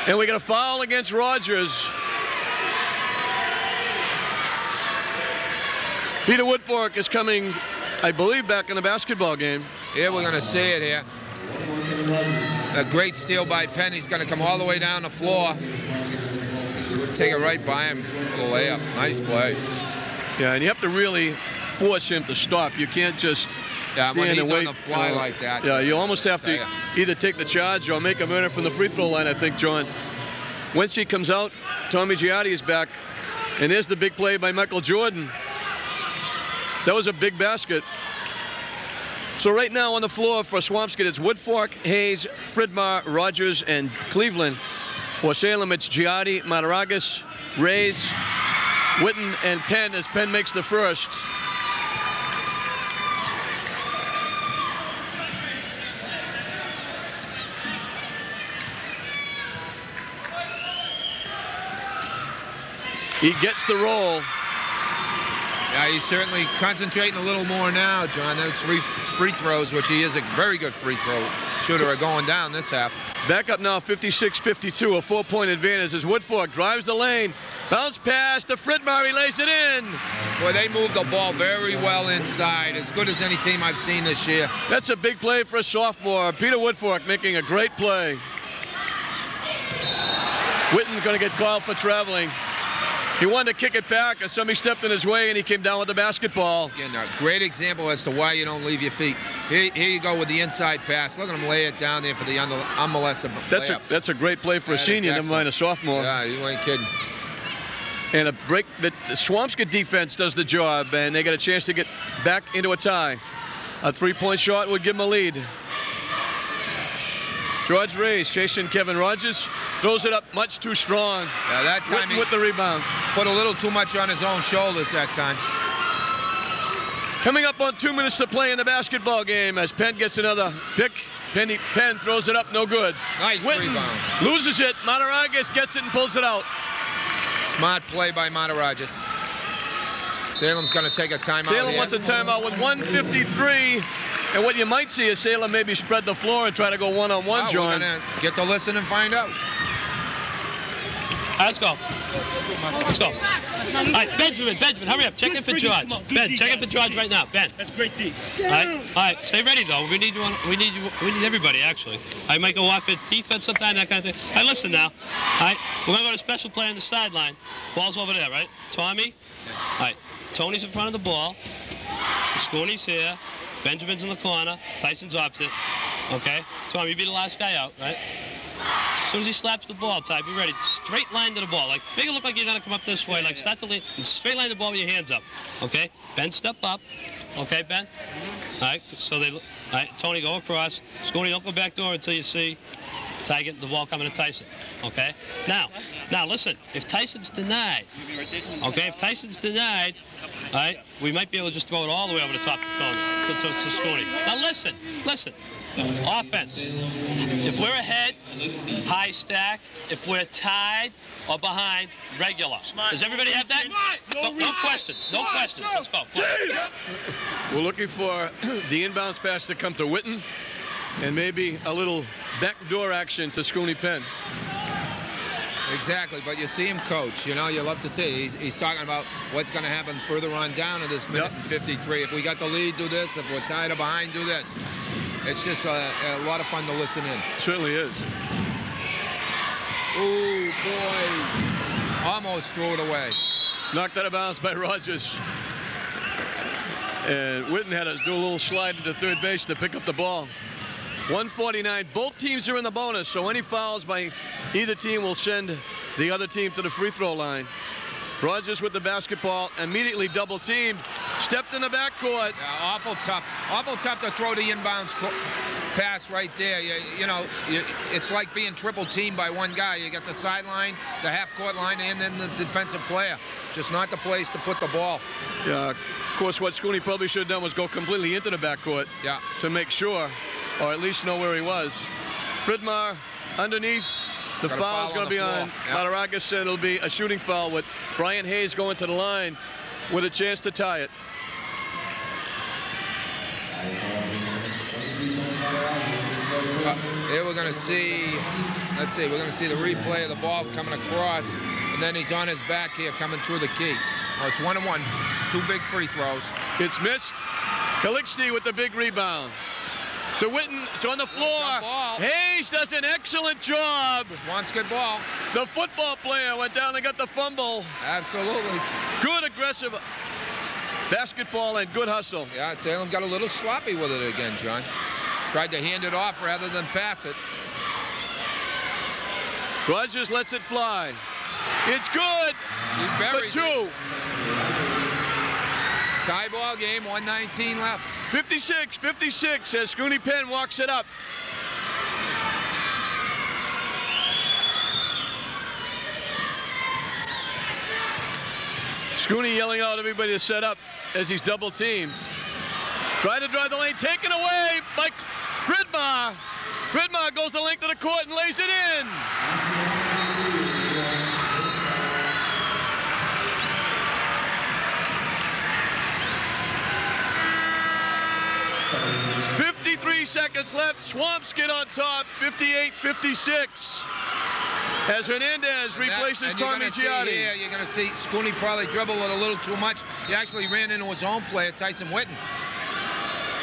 And we got a foul against Rogers. Peter Woodfork is coming, I believe, back in the basketball game. Here we're going to see it here. A great steal by Penn. He's going to come all the way down the floor. Take it right by him for the layup. Nice play. Yeah, and you have to really force him to stop. You can't just stand when he's and wait. on the fly like that. Yeah, you almost have to either take the charge or make him earn it from the free throw line, I think, John. Once he comes out, Tommy Giatti is back. And there's the big play by Michael Jordan. That was a big basket. So right now on the floor for Swampscott, it's Woodfork, Hayes, Fridmar, Rogers, and Cleveland. For Salem, it's Giatti, Mataragas, Reyes, Whitten, and Penn as Penn makes the first. He gets the roll. Yeah, he's certainly concentrating a little more now, John. Those free throws, which he is a very good free throw shooter, are going down this half. Back up now, 56-52, a 4-point advantage as Woodfork drives the lane. Bounce pass to Fridmar, he lays it in. Boy, they moved the ball very well inside, as good as any team I've seen this year. That's a big play for a sophomore. Peter Woodfork making a great play. Whitten's going to get called for traveling. He wanted to kick it back, and somebody stepped in his way, and he came down with the basketball. Again, a great example as to why you don't leave your feet. Here you go with the inside pass. Look at him lay it down there for the unmolested layup. That's a great play for a senior, never mind a sophomore. Yeah, you ain't kidding. And a break, the Swampscott defense does the job, and they got a chance to get back into a tie. A 3-point shot would give them a lead. George Reyes chasing Kevin Rogers. Throws it up much too strong. Yeah, that time Whitten with the rebound. Put a little too much on his own shoulders that time. Coming up on 2 minutes to play in the basketball game as Penn gets another pick. Penn throws it up, no good. Nice Whitten rebound. Loses it. Mataragas gets it and pulls it out. Smart play by Mataragas. Salem's going to take a timeout. Salem wants a timeout with 1:53. And what you might see is Salem maybe spread the floor and try to go one-on-one, John. We're going to get to listen and find out. Let's go. Let's go. All right, Benjamin, hurry up. Check in for George. Ben, check in for George right now. Ben. That's great D. All right, stay ready though. We need you. We need everybody actually. I might go offense, defense sometime, that kind of thing. All right, listen now. All right, we're gonna go to special play on the sideline. Ball's over there, right? Tommy. All right, Tony's in front of the ball. Scooney's here. Benjamin's in the corner. Tyson's opposite. Okay, Tommy, you be the last guy out, right? As soon as he slaps the ball, Ty, be ready. Straight line to the ball. Like, make it look like you're going to come up this way. Like, start to lean. Straight line to the ball with your hands up. Okay? Ben, step up. Okay, Ben? All right, so all right, Tony, go across. Scooney, don't go back door until you see Ty getting the ball coming to Tyson. Okay? Now, listen. If Tyson's denied, okay, if Tyson's denied, all right, we might be able to just throw it all the way over the top to Tony, to Scooney. Now listen. Offense. If we're ahead, high stack. If we're tied or behind, regular. Does everybody have that? No questions. No questions. Let's go. We're looking for the inbounds pass to come to Whitten and maybe a little backdoor action to Scooney Penn. Exactly, but you see him coach. You know, you love to see it. He's talking about what's going to happen further on down in this minute and 53. If we got the lead, do this. If we're tied or behind, do this. It's just a lot of fun to listen in. It certainly is. Oh, boy. Almost threw it away. Knocked out of bounds by Rogers. And Whitten had to do a little slide into third base to pick up the ball. 149. Both teams are in the bonus, so any fouls by either team will send the other team to the free throw line. Rogers with the basketball, immediately double teamed, stepped in the backcourt. Yeah, awful tough to throw the inbounds pass right there. You know, it's like being triple teamed by one guy. You got the sideline, the half court line, and then the defensive player. Just not the place to put the ball. Yeah, of course, what Scooney probably should have done was go completely into the backcourt to make sure, or at least know where he was. Fridmar underneath. The foul's going to be on Mataragas, and it'll be a shooting foul with Brian Hayes going to the line with a chance to tie it. Here we're going to see, let's see, we're going to see the replay of the ball coming across, and then he's on his back here coming through the key. Oh, it's 1-1, 2 big free throws. It's missed. Calixte with the big rebound. To Whitten, it's on the floor. Hayes does an excellent job. Swampscott ball. The football player went down and got the fumble. Absolutely. Good aggressive basketball and good hustle. Yeah, Salem got a little sloppy with it again, John. Tried to hand it off rather than pass it. Rogers lets it fly. It's good for 2. Tie ball game, 1:19 left. 56-56 as Scooney Penn walks it up. Scooney yelling out everybody to set up as he's double teamed. Try to drive the lane, taken away by Fridmar. Fridmar goes the length of the court and lays it in. Seconds left. Swampscott on top, 58-56. As Hernandez replaces Tommy Giardi. Yeah, you're going to see Scooney probably dribbled it a little too much. He actually ran into his own player, Tyson Whitten.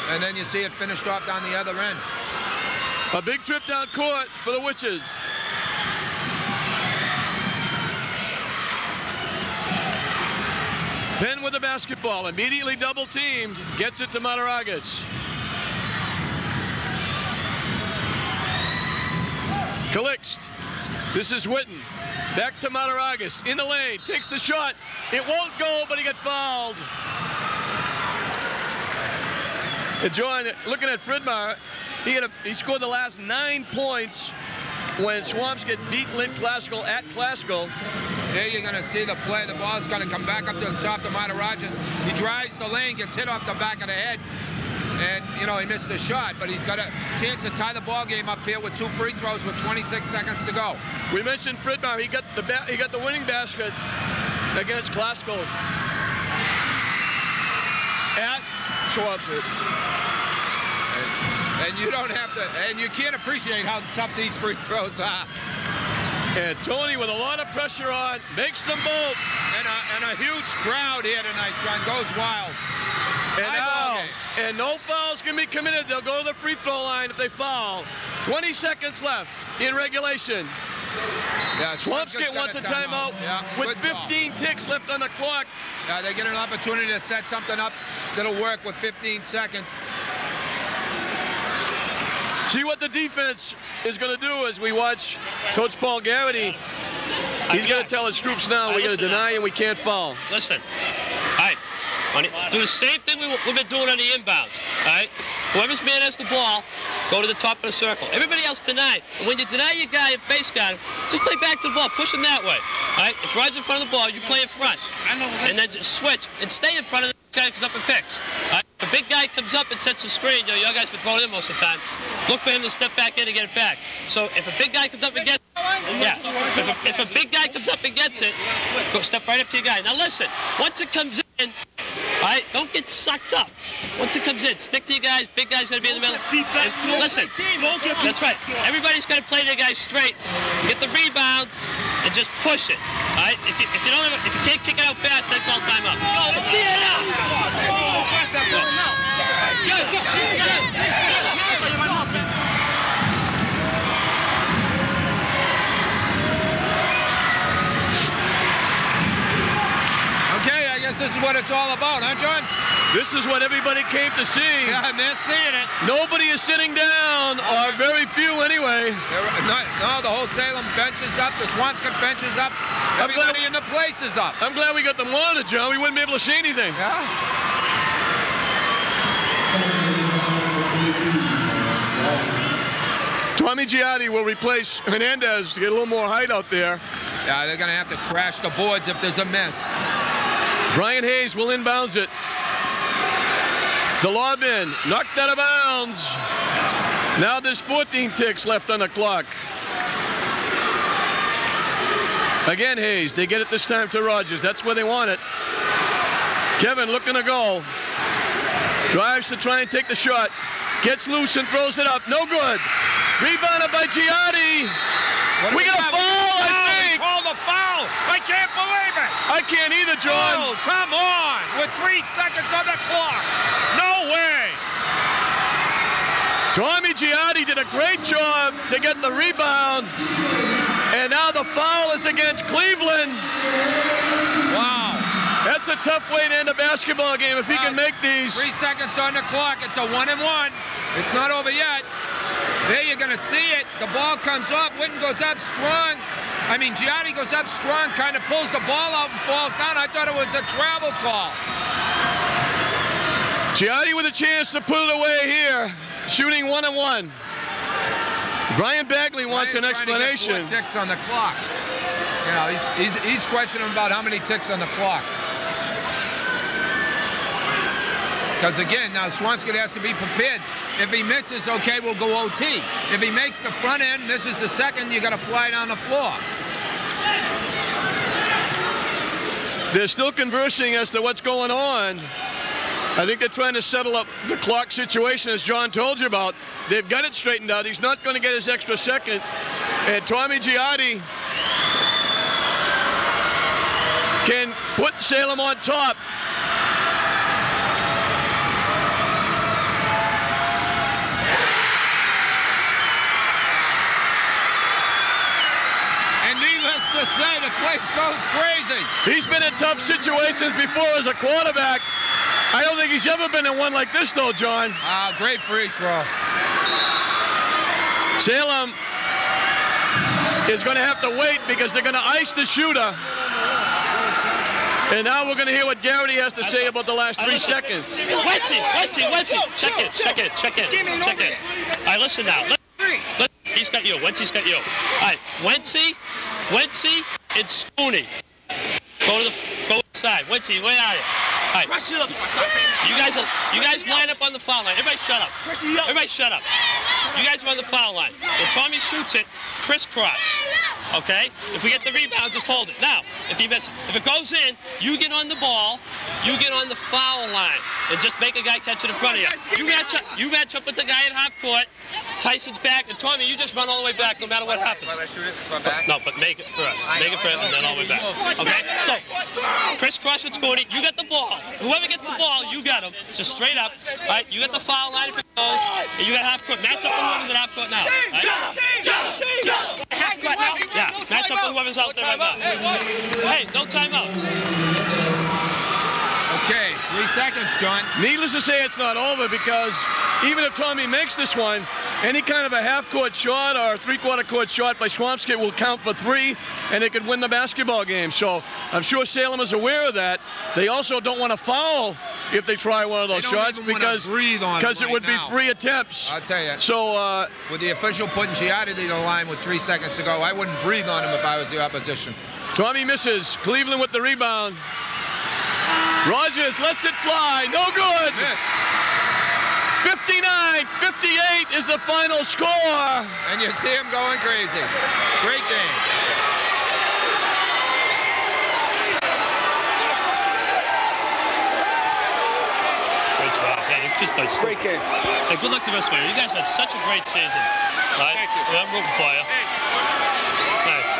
And then you see it finished off down the other end. A big trip down court for the Witches. Penn with the basketball, immediately double teamed, gets it to Mataragas. Calixte. This is Whitten. Back to Mataragas. In the lane. Takes the shot. It won't go, but he got fouled. And John, looking at Fridmar, He scored the last 9 points when Swampscott beat Lynn Classical at Classical. There you're going to see the play. The ball's going to come back up to the top to Marta Rogers. He drives the lane, gets hit off the back of the head. And, you know, he missed the shot, but he's got a chance to tie the ball game up here with 2 free throws with 26 seconds to go. We mentioned Fridmar. He got the winning basket against Classical at Swampscott. And you don't have to, and you can't appreciate how tough these free throws are. And Tony, with a lot of pressure on, makes them both. And a huge crowd here tonight, John. Goes wild. And no fouls can be committed. They'll go to the free throw line if they foul. 20 seconds left in regulation. Yeah, Swampscott wants a timeout with 15 ticks left on the clock. Yeah, they get an opportunity to set something up that'll work with 15 seconds. See what the defense is going to do as we watch Coach Paul Garrity. He's going to tell his troops now we're going to deny and we can't foul. Listen, all right, do the same thing we've been doing on the inbounds, all right? Whoever's man has the ball, go to the top of the circle. Everybody else deny. And when you deny your guy and face guard him, just play back to the ball. Push him that way, all right? If Roger's in front of the ball, you play in front. And then just switch and stay in front of the guy who comes up and picks. All right? If a big guy comes up and sets a screen, you know, y'all guys been throwing in most of the time, look for him to step back in and get it back. So if a big guy comes up and gets it, yeah. If a big guy comes up and gets it, go step right up to your guy. Now listen, once it comes in, all right, don't get sucked up. Once it comes in, stick to your guys. Big guy's got to be in the middle. And listen, that's right. Everybody's got to play their guys straight. Get the rebound and just push it. All right. If you can't kick it out fast, then call timeout. Go, let's get it out. Okay, I guess this is what it's all about, huh, John? This is what everybody came to see. Yeah, and they're seeing it. Nobody is sitting down, or very few anyway. No, the whole Salem bench is up. The Swampscott bench is up. Everybody in the place is up. I'm glad we got the monitor, John. We wouldn't be able to see anything. Yeah. Tommy Giatti will replace Hernandez to get a little more height out there. Yeah, they're going to have to crash the boards if there's a miss. Brian Hayes will inbounds it. The lob in, knocked out of bounds. Now there's 14 ticks left on the clock. Again, Hayes, they get it this time to Rogers. That's where they want it. Kevin looking to go. Drives to try and take the shot. Gets loose and throws it up. No good. Rebounded by Giatti. We got a foul, I think. Called a foul. I can't believe it. I can't either, John. Oh, come on. With 3 seconds on the clock. No way. Tommy Giatti did a great job to get the rebound. And now the foul is against Cleveland. Wow. That's a tough way to end a basketball game if he can make these. 3 seconds on the clock. It's a 1-and-1. It's not over yet. There you're going to see it. The ball comes up. Whitten goes up strong. I mean, Giatti goes up strong, kind of pulls the ball out and falls down. I thought it was a travel call. Giatti with a chance to put it away here. Shooting 1-and-1. Brian Bagley wants an explanation. To get 4 ticks on the clock. You know, he's questioning about how many ticks on the clock. Because again, now Swampscott has to be prepared. If he misses, okay, we'll go OT. If he makes the front end, misses the second, you got to fly down the floor. They're still conversing as to what's going on. I think they're trying to settle up the clock situation, as John told you about. They've got it straightened out. He's not going to get his extra second. And Tommy Giatti can put Salem on top. To say the place goes crazy. He's been in tough situations before as a quarterback. I don't think he's ever been in one like this, though, John. Great free throw. Salem is going to have to wait because they're going to ice the shooter. And now we're going to hear what Garrity has to say about the last 3 seconds. Whitten. Check it. All right, listen now. He's got you. Wentzie's got you. All right, Wentzie, and Scooney. Go inside. Wentzie, where are you? All right. You guys line up on the foul line. Everybody shut up. Everybody shut up. You guys are on the foul line. When Tommy shoots it, crisscross. Okay? If we get the rebound, just hold it. Now, if it goes in, you get on the ball, you get on the foul line, and just make a guy catch it in front of you. You match up with the guy at half court. Tyson's back, and Tommy, you just run all the way back no matter what happens. When I shoot it, run back? No, but make it first. Make it first, and then all the way back. Okay? So, crisscross with Scooney, you got the ball. Whoever gets the ball, you got him. Just straight up. All right? You got the foul line if it goes, and you got half court. Match up with whoever's at half court now. Right? Yeah, match up with whoever's out there right now. Hey, no timeouts. Okay, 3 seconds, John. Needless to say, it's not over because even if Tommy makes this one, any kind of a half-court shot or a three-quarter-court shot by Swampscott will count for 3, and they could win the basketball game. So I'm sure Salem is aware of that. They also don't want to foul if they try one of those shots because it would be 3 attempts. I'll tell you. So with the official putting Giardi to the line with 3 seconds to go, I wouldn't breathe on him if I was the opposition. Tommy misses. Cleveland with the rebound. Rogers lets it fly. No good. Miss. 59-58 is the final score. And you see him going crazy. Great game. Great job. Hey, just play. Great game. Hey, good luck the rest of you. You guys had such a great season. Right? Thank you. Well, I'm rooting for you. Nice.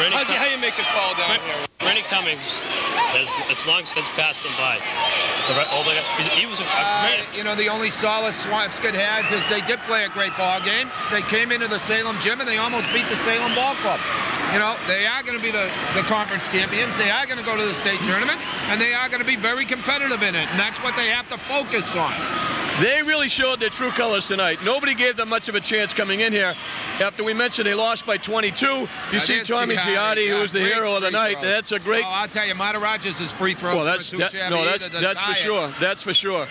How you make it fall down here? Freddie Cummings, it's long since passed him by. He was a great... You know, the only solace Swampscott has is they did play a great ball game. They came into the Salem gym and they almost beat the Salem Ball Club. You know, they are going to be the conference champions. They are going to go to the state tournament, and they are going to be very competitive in it, and that's what they have to focus on. They really showed their true colors tonight. Nobody gave them much of a chance coming in here. After we mentioned they lost by 22, you see Tommy Giardi, who was the hero of the night. And that's a great... Oh, I'll tell you, Mata Rogers' free throws. Well, that's for sure. That's for sure.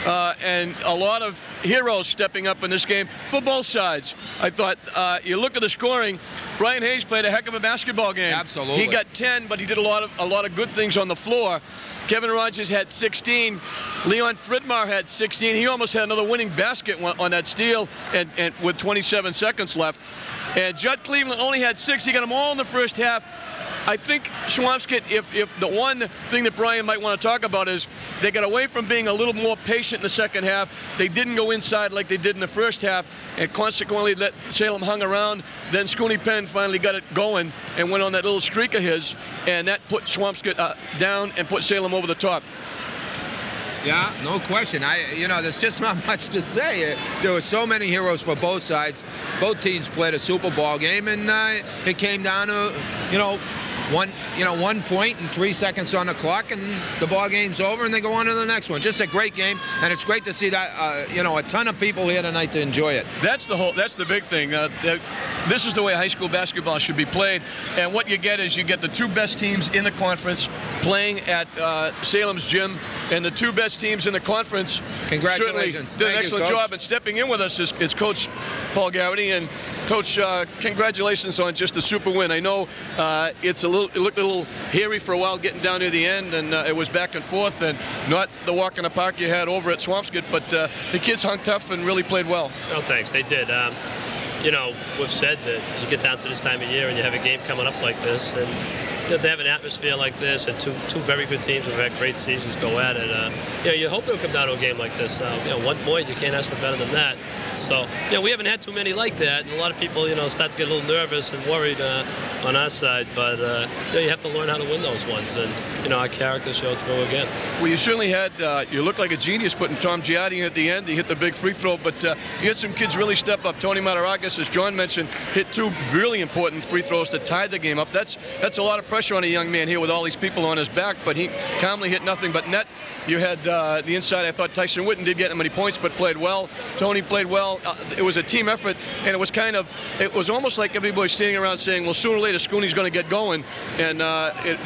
And a lot of heroes stepping up in this game for both sides. I thought, you look at the scoring, Brian Hayes played a heck of a basketball game. Absolutely. He got 10, but he did a lot of good things on the floor. Kevin Rogers had 16. Leon Fridmar had 16. He almost had another winning basket on that steal and with 27 seconds left. And Judd Cleveland only had 6. He got them all in the first half. I think Swampscott, if the one thing that Brian might want to talk about is they got away from being a little more patient in the second half. They didn't go inside like they did in the first half, and consequently let Salem hung around. Then Scooney Penn finally got it going and went on that little streak of his, and that put Swampscott down and put Salem over the top. Yeah, no question. You know, there's just not much to say. There were so many heroes for both sides. Both teams played a Super Bowl game, and it came down to, one point and 3 seconds on the clock, and the ball game's over, and they go on to the next one. Just a great game, and it's great to see that a ton of people here tonight to enjoy it. That's the big thing. This is the way high school basketball should be played, and what you get is you get the 2 best teams in the conference playing at Salem's gym, and the 2 best teams in the conference. Congratulations! Did an excellent job. And stepping in with us is Coach Paul Garrity, and Coach, congratulations on just a super win. I know it looked a little hairy for a while getting down near the end, and it was back and forth, and not the walk in the park you had over at Swampscott, but the kids hung tough and really played well. Oh, thanks. They did. We've said that you get down to this time of year and you have a game coming up like this, and to have an atmosphere like this and two very good teams who've had great seasons go at it, you hope it'll come down to a game like this. 1 point, you can't ask for better than that. So, we haven't had too many like that, and a lot of people, start to get a little nervous and worried on our side, but, you have to learn how to win those ones, and, our character showed through again. Well, you certainly had, you looked like a genius putting Tom Giardi in at the end. He hit the big free throw, but you had some kids really step up. Tony Mataragas, as John mentioned, hit 2 really important free throws to tie the game up. That's a lot of pressure pressure on a young man here with all these people on his back, but he calmly hit nothing but net. You had the inside. I thought Tyson Whitten did get that many points, but played well. Tony played well. It was a team effort, and it was almost like everybody standing around saying, well, sooner or later, Scooney's going to get going, and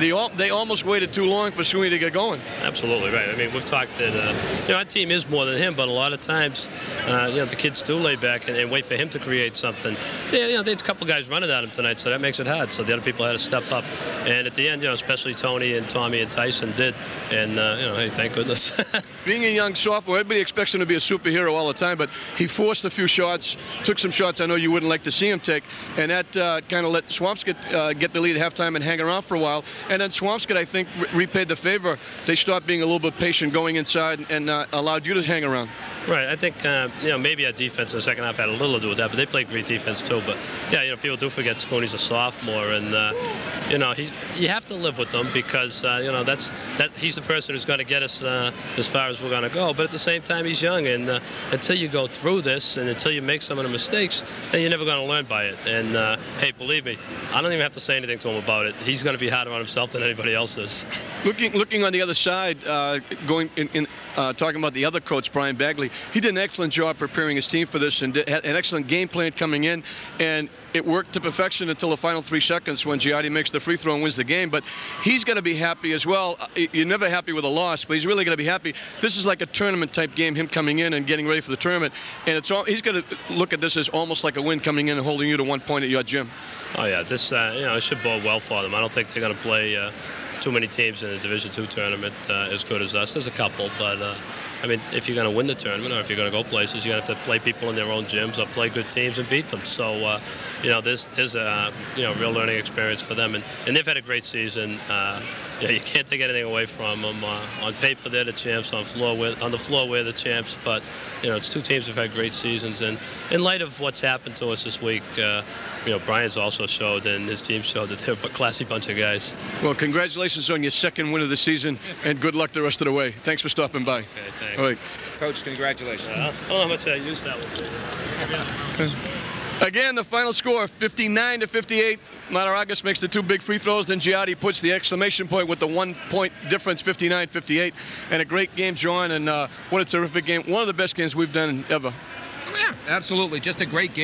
they almost waited too long for Scooney to get going. Absolutely right. I mean, we've talked that our team is more than him, but a lot of times, the kids do lay back and wait for him to create something. They had a couple guys running at him tonight, so that makes it hard. So the other people had to step up, and at the end, especially Tony and Tommy and Tyson did, and hey, thank goodness. Being a young sophomore, everybody expects him to be a superhero all the time, but he forced a few shots, took some shots I know you wouldn't like to see him take, and that kind of let Swampscott get the lead at halftime and hang around for a while. And then Swampscott, I think, repaid the favor. They stopped being a little bit patient going inside and allowed you to hang around. Right. I think, maybe our defense in the second half had a little to do with that, but they played great defense too. But, yeah, people do forget Scooney's a sophomore, and, you have to live with them because, he's the person who's going to get us as far as we're going to go. But at the same time, he's young, and until you go through this and until you make some of the mistakes, then you're never going to learn by it. And, hey, believe me, I don't even have to say anything to him about it. He's going to be harder on himself than anybody else is. Looking on the other side, talking about the other coach, Brian Bagley, he did an excellent job preparing his team for this and had an excellent game plan coming in, and it worked to perfection until the final 3 seconds when Giardi makes the free throw and wins the game. But he's going to be happy as well. You're never happy with a loss, but he's really going to be happy. This is like a tournament-type game, him coming in and getting ready for the tournament, and he's going to look at this as almost like a win coming in and holding you to 1 point at your gym. Oh, yeah, this it should bode well for them. I don't think they're going to play too many teams in the Division II tournament as good as us. There's a couple, but I mean, if you're going to win the tournament or if you're going to go places, you're going to have to play people in their own gyms or play good teams and beat them. So, there's a real learning experience for them, and they've had a great season. You can't take anything away from them. On paper, they're the champs. On the floor, we're the champs. But it's two teams that have had great seasons. And in light of what's happened to us this week, Brian's also showed, and his team showed that they're a classy bunch of guys. Well, congratulations on your second win of the season, and good luck the rest of the way. Thanks for stopping by. Okay, thanks. All right. Coach, congratulations. I don't know how much I used that one. Again, the final score, 59-58. Mataragas makes the 2 big free throws. Then Giardi puts the exclamation point with the 1-point difference, 59-58. And a great game, John, and what a terrific game. One of the best games we've done ever. Yeah, absolutely. Just a great game.